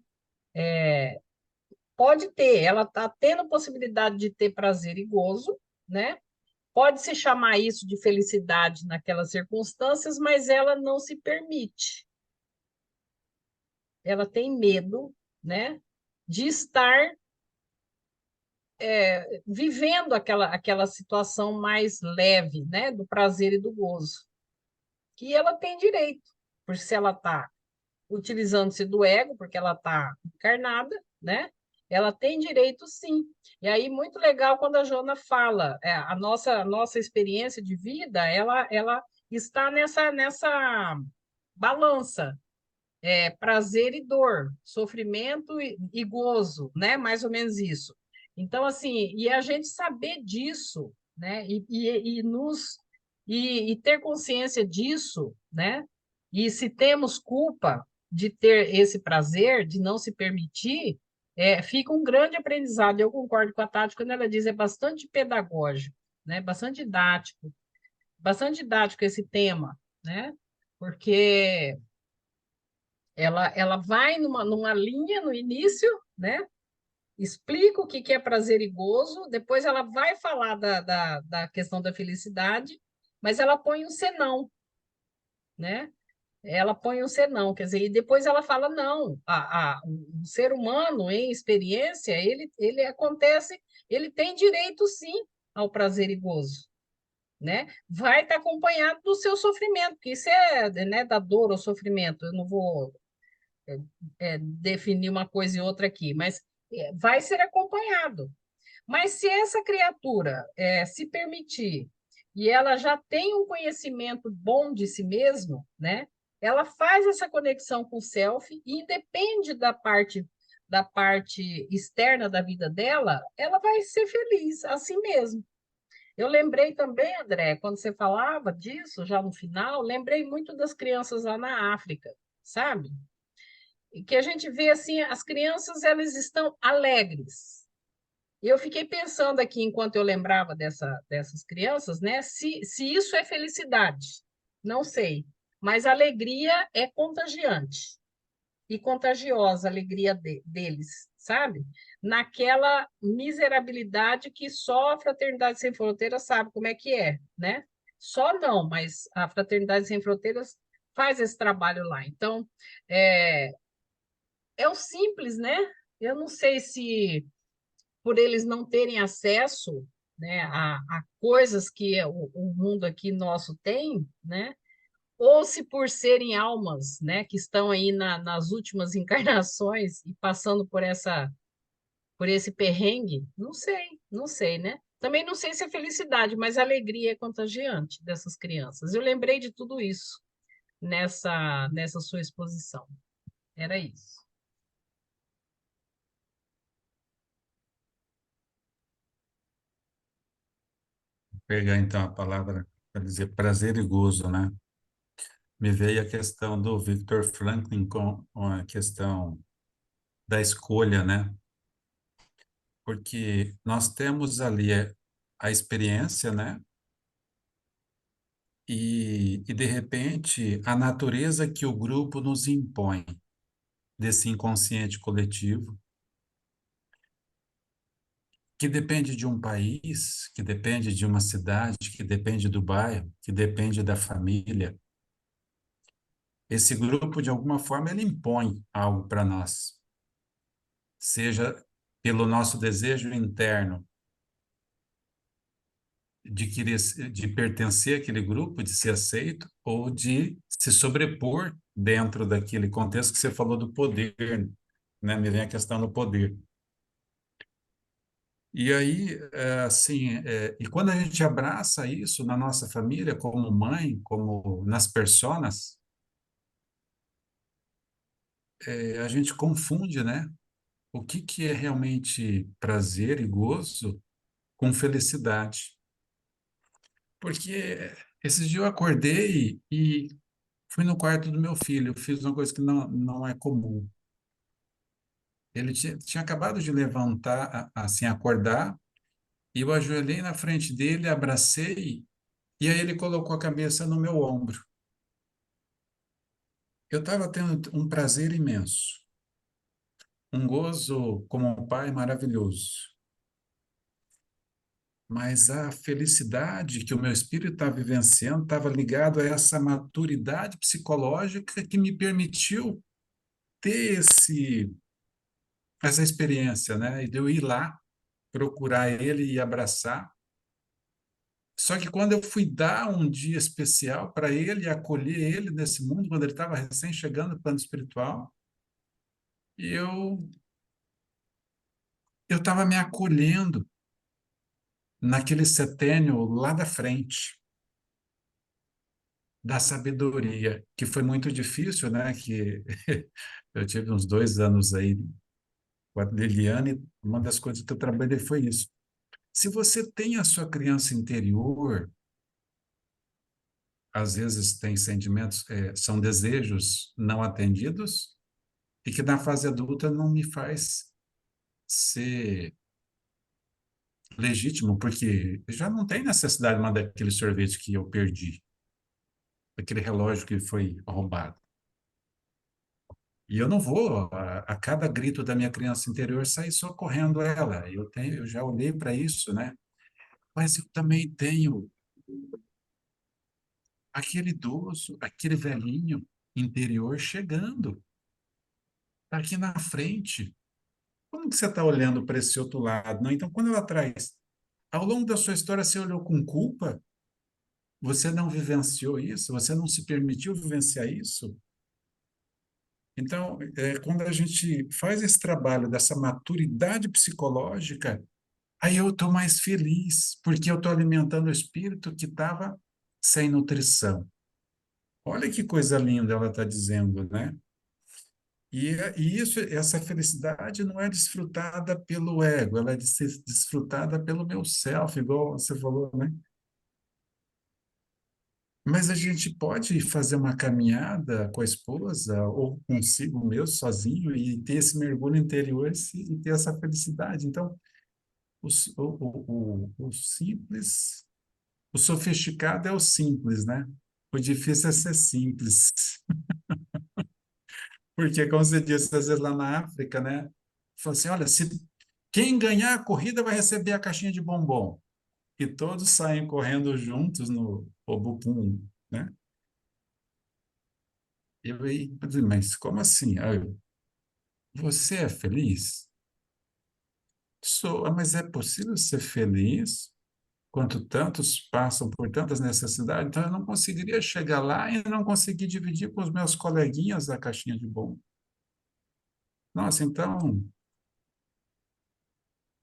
Pode ter, ela está tendo possibilidade de ter prazer e gozo, né? Pode-se chamar isso de felicidade naquelas circunstâncias, mas ela não se permite. Ela tem medo, né, de estar vivendo aquela situação mais leve, né, do prazer e do gozo, que ela tem direito, porque se ela está utilizando-se do ego, porque ela está encarnada, né? Ela tem direito, sim. E aí, muito legal quando a Jona fala, a nossa experiência de vida, ela está nessa balança, prazer e dor, sofrimento e gozo, né? Mais ou menos isso. Então, assim, e a gente saber disso, né? E ter consciência disso, né? E se temos culpa de ter esse prazer, de não se permitir, fica um grande aprendizado. Eu concordo com a Tati quando ela diz é bastante pedagógico, né? Bastante didático esse tema, né? Porque ela vai numa linha no início, né? Explica o que é prazer e gozo, depois ela vai falar da questão da felicidade, mas ela põe um senão, né? ela põe um senão, quer dizer, e depois ela fala, não, o ser humano em experiência, ele acontece, ele tem direito sim ao prazer e gozo, né? Vai estar acompanhado do seu sofrimento, porque isso é, né, da dor ou sofrimento, eu não vou definir uma coisa e outra aqui, mas vai ser acompanhado. Mas se essa criatura se permitir e ela já tem um conhecimento bom de si mesmo, né? Ela faz essa conexão com o self e independe da parte externa da vida dela, ela vai ser feliz assim mesmo. Eu lembrei também, André, quando você falava disso, já no final, lembrei muito das crianças lá na África, sabe? E que a gente vê assim, as crianças elas estão alegres, e eu fiquei pensando aqui, enquanto eu lembrava dessas crianças, né? Se isso é felicidade, não sei. Mas a alegria é contagiante e contagiosa a alegria deles, sabe? Naquela miserabilidade que só a Fraternidade Sem Fronteiras sabe como é que é, né? Só não, mas a Fraternidade Sem Fronteiras faz esse trabalho lá. Então, é, é o simples, né? Eu não sei se por eles não terem acesso, né, a coisas que o mundo aqui nosso tem, né, ou se por serem almas, né, que estão aí nas últimas encarnações e passando por esse perrengue, não sei, né? Também não sei se é felicidade, mas a alegria é contagiante dessas crianças. Eu lembrei de tudo isso nessa sua exposição. Era isso. Vou pegar então a palavra para dizer prazer e gozo, né? Me veio a questão do Viktor Franklin com a questão da escolha, né? Porque nós temos ali a experiência, né? E de repente a natureza que o grupo nos impõe desse inconsciente coletivo, que depende de um país, que depende de uma cidade, que depende do bairro, que depende da família. Esse grupo, de alguma forma, ele impõe algo para nós, seja pelo nosso desejo interno de querer, de pertencer àquele grupo, de ser aceito, ou de se sobrepor dentro daquele contexto que você falou do poder, né? Me vem a questão do poder. E aí, assim, e quando a gente abraça isso na nossa família, como mãe, como nas personas, a gente confunde, né? O que é realmente prazer e gozo com felicidade. Porque esses dias eu acordei e fui no quarto do meu filho, fiz uma coisa que não é comum. Ele tinha acabado de levantar, assim, acordar, e eu ajoelhei na frente dele, abracei, e aí ele colocou a cabeça no meu ombro. Eu estava tendo um prazer imenso, um gozo como um pai maravilhoso. Mas a felicidade que o meu espírito estava vivenciando estava ligado a essa maturidade psicológica que me permitiu ter essa experiência, né? E de eu ir lá, procurar ele e abraçar. Só que quando eu fui dar um dia especial para ele e acolher ele nesse mundo, quando ele estava recém chegando no plano espiritual, eu eu estava me acolhendo naquele setênio lá da frente da sabedoria, que foi muito difícil, né? Que eu tive uns 2 anos aí com a Liliane, uma das coisas que eu trabalhei foi isso. Se você tem a sua criança interior, às vezes tem sentimentos, são desejos não atendidos, e que na fase adulta não me faz ser legítimo, porque já não tem necessidade de mandar aquele sorvete que eu perdi, aquele relógio que foi roubado. E eu não vou, a cada grito da minha criança interior, sair socorrendo ela. Eu já olhei para isso, né? Mas eu também tenho aquele idoso, aquele velhinho interior chegando. Está aqui na frente. Como que você está olhando para esse outro lado? Não? Então, quando ela traz, ao longo da sua história, você olhou com culpa? Você não vivenciou isso? Você não se permitiu vivenciar isso? Então, quando a gente faz esse trabalho dessa maturidade psicológica, aí eu estou mais feliz, porque eu estou alimentando o espírito que estava sem nutrição. Olha que coisa linda ela está dizendo, né? E isso, essa felicidade não é desfrutada pelo ego, ela é desfrutada pelo meu self, igual você falou, né? Mas a gente pode fazer uma caminhada com a esposa ou consigo mesmo, sozinho, e ter esse mergulho interior e ter essa felicidade. Então, o simples, o sofisticado é o simples, né? O difícil é ser simples. Porque, como você disse, às vezes lá na África, né? Fala assim, olha, se quem ganhar a corrida vai receber a caixinha de bombom. E todos saem correndo juntos no Obupum, né? Eu falei, mas como assim? Aí você é feliz? Sou. "Ah, mas é possível ser feliz quando tantos passam por tantas necessidades? Então eu não conseguiria chegar lá e não conseguir dividir com os meus coleguinhas da caixinha de bombom. Nossa, então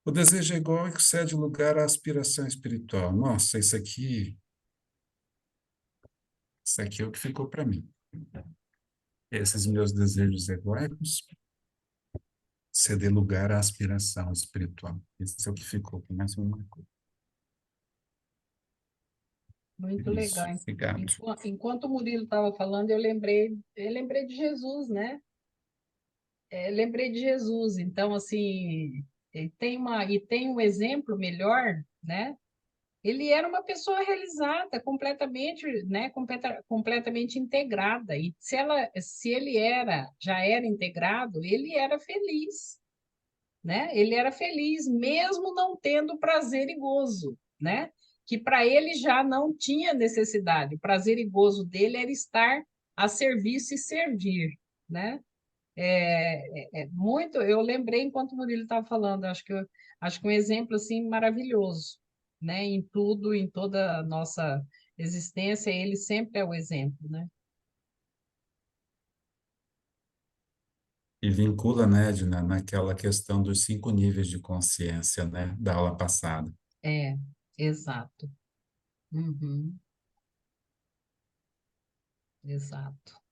o desejo é igual e que cede lugar à aspiração espiritual. Nossa, isso aqui é o que ficou para mim. Esses meus desejos egóicos ceder lugar à aspiração espiritual. Isso é o que ficou, que mais me marcou. Muito Isso, legal. obrigado. Enquanto o Murilo estava falando, eu lembrei de Jesus, né? Lembrei de Jesus. Então, assim, tem um exemplo melhor, né? Ele era uma pessoa realizada, completamente, né? Completamente integrada. E se ele já era integrado, ele era feliz, né? Ele era feliz, mesmo não tendo prazer e gozo, né? Que para ele já não tinha necessidade. O prazer e gozo dele era estar a serviço e servir, né? Muito. Eu lembrei enquanto o Murilo estava falando. Acho que um exemplo assim maravilhoso, né? Em tudo, em toda a nossa existência, ele sempre é o exemplo, né? E vincula, né, Edna, naquela questão dos 5 níveis de consciência, né, da aula passada. É, exato. Uhum, exato.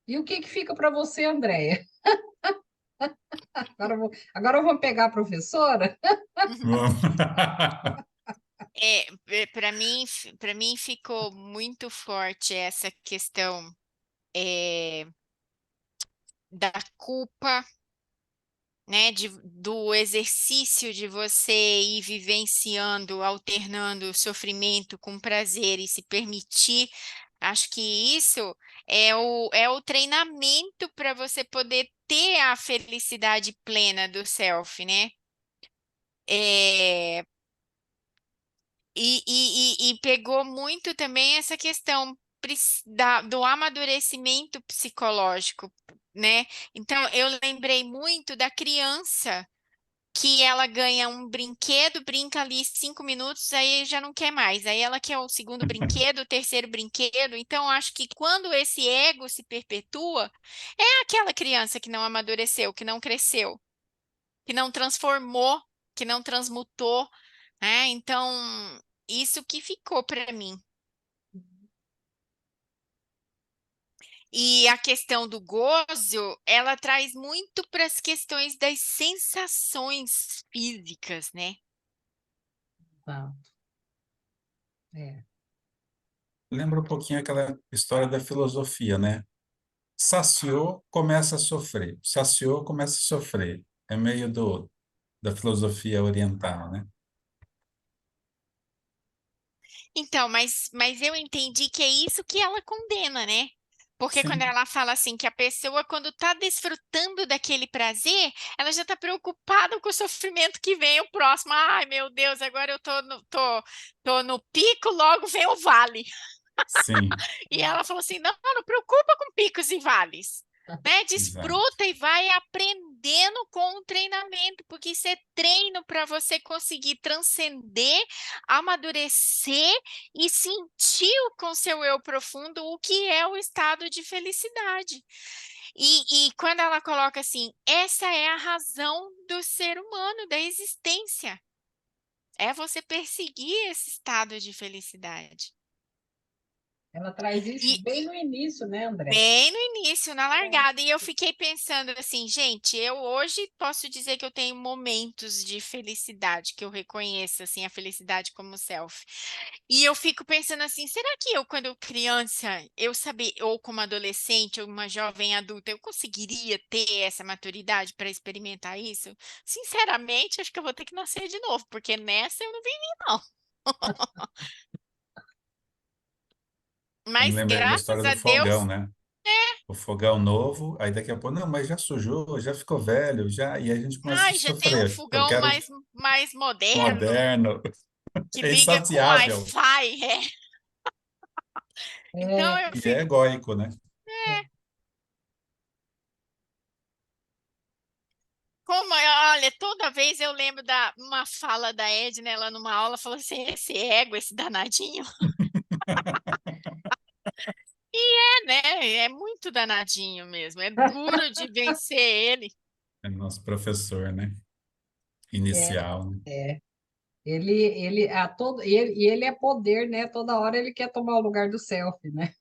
E o que que fica para você, Andréia? Agora eu vou pegar a professora? Para mim ficou muito forte essa questão é, da culpa, né, do exercício de você ir vivenciando, alternando o sofrimento com prazer e se permitir. Acho que isso é o treinamento para você poder ter a felicidade plena do self, né? É, e pegou muito também essa questão do amadurecimento psicológico, né? Então, eu lembrei muito da criança que ela ganha um brinquedo, brinca ali 5 minutos, aí já não quer mais. Aí ela quer o segundo brinquedo, o terceiro brinquedo. Então, acho que quando esse ego se perpetua, é aquela criança que não amadureceu, que não cresceu, que não transformou, que não transmutou, né? Então, isso que ficou para mim. E a questão do gozo, ela traz muito para as questões das sensações físicas, né? Exato. É, Lembra um pouquinho aquela história da filosofia, né? Saciou, começa a sofrer. Saciou, começa a sofrer. É meio da filosofia oriental, né? Então, mas eu entendi que é isso que ela condena, né? Porque quando Sim. ela fala assim que a pessoa, quando está desfrutando daquele prazer, ela já está preocupada com o sofrimento que vem o próximo. Ai, meu Deus, agora eu tô no pico, logo vem o vale. Sim, E ela falou assim: não, não preocupa com picos e vales, né? exato. Desfruta e vai aprendendo com o treinamento, porque isso é treino para você conseguir transcender, amadurecer e sentir com seu eu profundo o que é o estado de felicidade. E quando ela coloca assim, essa é a razão do ser humano, da existência, é você perseguir esse estado de felicidade. Ela traz isso E bem no início, né, André? bem no início, na É. largada, e eu fiquei pensando assim, gente, eu hoje posso dizer que eu tenho momentos de felicidade, que eu reconheço assim a felicidade como self. E eu fico pensando assim, será que eu, quando eu criança, eu sabia, ou como adolescente, ou uma jovem adulta, eu conseguiria ter essa maturidade para experimentar isso? Sinceramente, acho que eu vou ter que nascer de novo, porque nessa eu não vivi, não. Eu me Mas lembrei da graças história do a fogão, Deus, né? O fogão novo, aí daqui a pouco, não, mas já sujou, já ficou velho, já, e a gente começa a ai, já tem um sofrer. Eu fogão quero mais moderno, moderno, que é liga com insaciável Wi-Fi, é. Então É, eu e é fico, egóico, né? olha, toda vez eu lembro da uma fala da Edna, ela numa aula falou assim, esse ego, esse danadinho, né? É muito danadinho mesmo, é duro de vencer ele. É nosso professor, né? é, Inicial, né? é. Ele é poder, né? Toda hora ele quer tomar o lugar do selfie, né?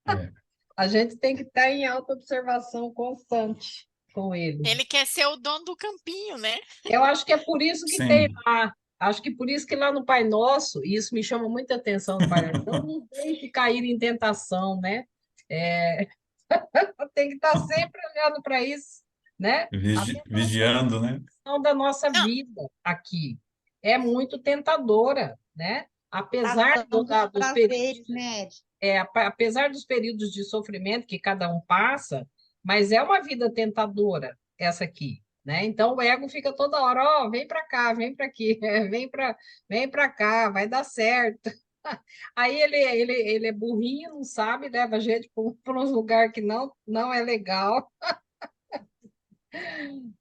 É, A gente tem que estar em alta observação constante com ele. Ele quer ser o dono do campinho, né? Eu acho que é por isso que tem sim. lá, acho que por isso que lá no Pai Nosso, e isso me chama muita atenção no Pai Nosso, não nos deixe cair em tentação, né? É, tem que estar sempre olhando para isso, né? A Vigiando, né? tentação da nossa Não, vida aqui é muito tentadora, né? Apesar Tentação dos dos períodos prazeres, né, Ed? apesar dos períodos de sofrimento que cada um passa, mas é uma vida tentadora essa aqui, né? Então o ego fica toda hora, ó, vem para cá, vem para aqui, vem para cá, vai dar certo. Aí ele é burrinho, não sabe, leva a gente para um lugar que não é legal.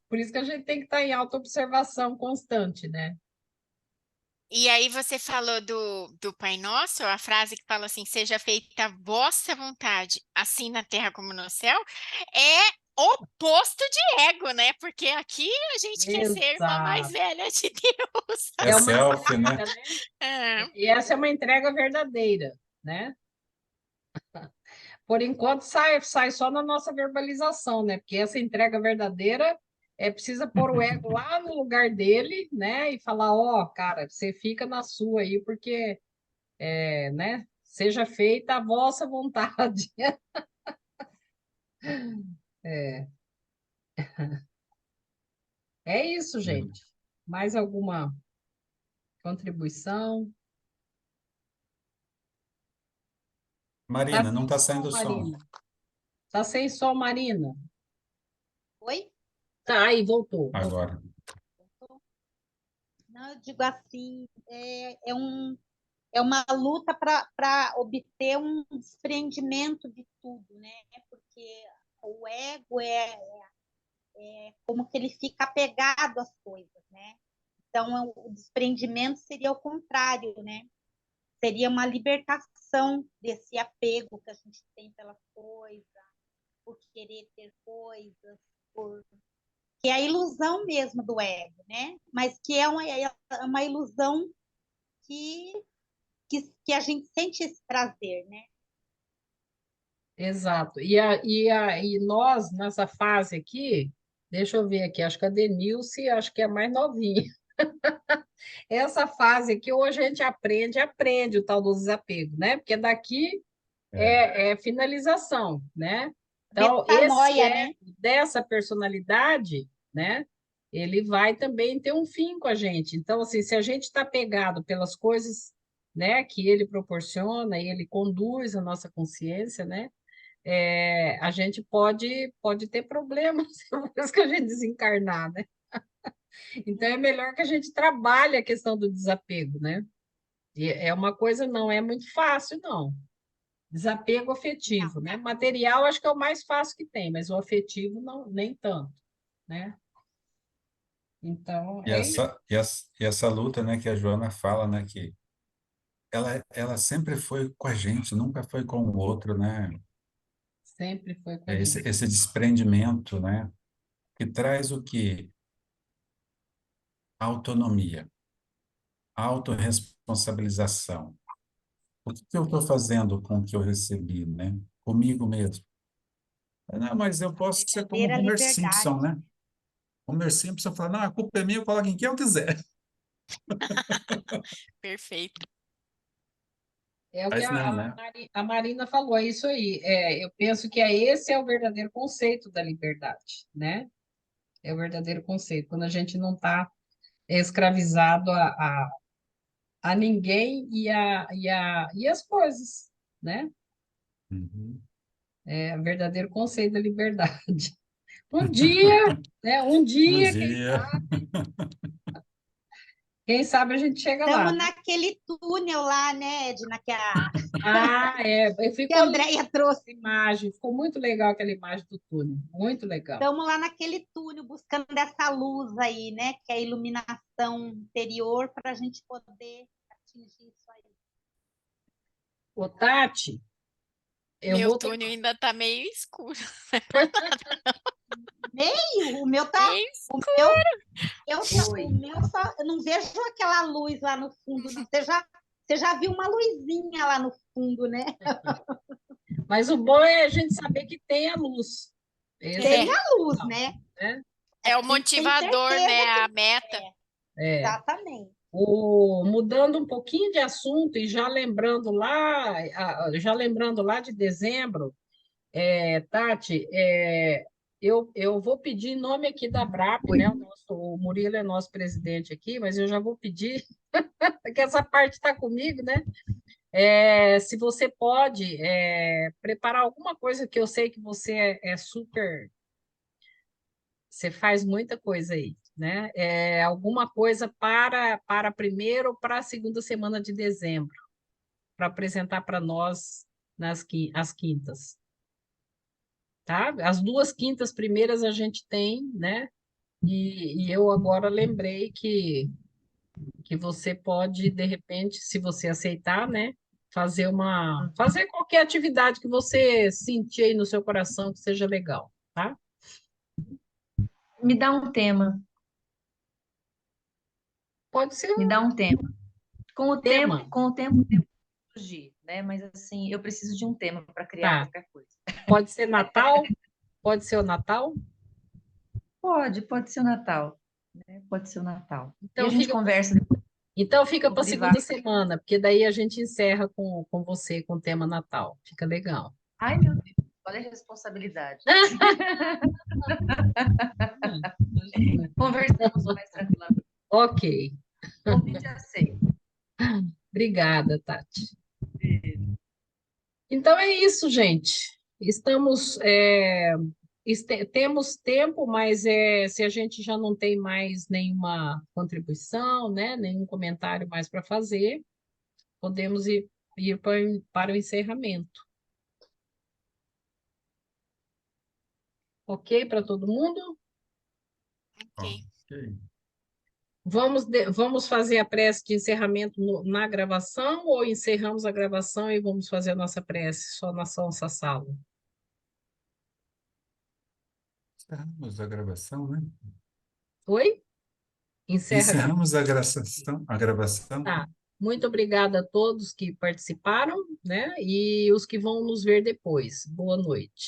Por isso que a gente tem que estar em alta observação constante, né? e aí você falou do Pai Nosso, a frase que fala assim, seja feita a vossa vontade, assim na terra como no céu, é oposto de ego, né? Porque aqui a gente quer ser a irmã mais Exato. velha de Deus. É É uma selfie, né? entrega, né? É. E essa é uma entrega verdadeira, né? Por enquanto, sai só na nossa verbalização, né? Porque essa entrega verdadeira precisa pôr o ego lá no lugar dele, né? E falar, ó, cara, você fica na sua aí, porque, né? Seja feita a vossa vontade. É, é isso, gente. Mais alguma contribuição? Tá Marina, não sem está som, saindo o som. Marina. Tá sem som, Marina. Oi? Tá, aí, voltou. Agora. Não, eu digo assim, é uma luta para obter um desprendimento de tudo, né? Porque o ego é como que ele fica apegado às coisas, né? Então, o desprendimento seria o contrário, né? Seria uma libertação desse apego que a gente tem pela coisa, por querer ter coisas, por que é a ilusão mesmo do ego, né? Mas que é uma ilusão que, que a gente sente esse prazer, né? Exato. E nós, nessa fase aqui, deixa eu ver aqui, acho que a Denilce, acho que é mais novinha. Essa fase aqui, hoje a gente aprende o tal do desapego, né? Porque daqui É. é finalização, né? Então, esse Metanoia, é né? dessa personalidade, né? Ele vai também ter um fim com a gente. Então, assim, se a gente está pegado pelas coisas, né, que ele proporciona e ele conduz a nossa consciência, né? A gente pode ter problemas depois que a gente desencarnar, né? Então é melhor que a gente trabalhe a questão do desapego, né? E é uma coisa, não é muito fácil, não. Desapego afetivo, né? Material acho que é o mais fácil que tem, mas o afetivo não, nem tanto, né? Então, E é isso. essa luta, né, que a Joana fala, né, que ela sempre foi com a gente, nunca foi com o outro, né? Sempre foi com a É esse, gente. esse desprendimento, né, que traz o quê? Autonomia, autorresponsabilização. O que eu estou fazendo com o que eu recebi, né? Comigo mesmo. Não, mas eu posso ser como o Verdadeira Homer liberdade. Simpson, né? Homer Simpson fala, não, a culpa é minha, eu coloco em quem eu quiser. Perfeito. É o que Mas não, né? A Marina falou, é isso aí. Eu penso que esse é o verdadeiro conceito da liberdade, né? É o verdadeiro conceito, quando a gente não está escravizado a ninguém e as coisas, né? Uhum. É o verdadeiro conceito da liberdade. Um dia, né? Um Um dia, dia. quem sabe a gente chega lá, Estamos né? naquele túnel lá, né, Edna, que a Ficou linda Andrea a trouxe. imagem, ficou muito legal aquela imagem do túnel, muito legal. Estamos lá naquele túnel buscando essa luz aí, né, que é a iluminação interior para a gente poder atingir isso aí. Ô, Tati, eu Meu vou ter... túnel ainda tá meio escuro. Meio, o meu tá, Meio o escuro. meu, o Oi. meu só, eu não vejo aquela luz lá no fundo, não. Você já viu uma luzinha lá no fundo, né? Mas o bom é a gente saber que tem a luz. Esse é Tem É, o a luz, legal, né? né? A é o gente tem motivador, certeza né? A que meta. É. exatamente. Mudando um pouquinho de assunto e já lembrando lá de dezembro, Tati, eu vou pedir em nome aqui da BRAP, Oi. né? O Murilo é nosso presidente aqui, mas eu já vou pedir, que essa parte está comigo, né? Se você pode preparar alguma coisa que eu sei que você é super, você faz muita coisa aí, né? Alguma coisa para a primeira ou para a segunda semana de dezembro, para apresentar para nós as quintas, tá? As duas quintas primeiras a gente tem, né? E eu agora lembrei que você pode, de repente, se você aceitar, né? Fazer qualquer atividade que você sentir aí no seu coração que seja legal, tá? Me dá um tema, Pode ser me um dá um tema. tema, Com o tempo eu surgir, né? Mas assim, eu preciso de um tema para criar tá? qualquer coisa. Pode ser Natal, pode ser o Natal. Pode ser o Natal, né? Pode ser o Natal. E a Então gente fica conversa depois Então fica no para a segunda privado. semana, porque daí a gente encerra com você com o tema Natal. Fica legal. Ai, meu Deus, olha a responsabilidade. Imagina. Conversamos mais tranquilamente. Ok, Convite aceito. obrigada, Tati. Então é isso, gente. Temos tempo, mas se a gente já não tem mais nenhuma contribuição, né, nenhum comentário mais para fazer, podemos ir para o encerramento. Ok para todo mundo? Ok. Ok. Vamos fazer a prece de encerramento na gravação ou encerramos a gravação e vamos fazer a nossa prece só na nossa sala? Encerramos a gravação, né? Oi? Encerra a gravação. Encerramos a gravação. Tá. Muito obrigada a todos que participaram, né? E os que vão nos ver depois. Boa noite.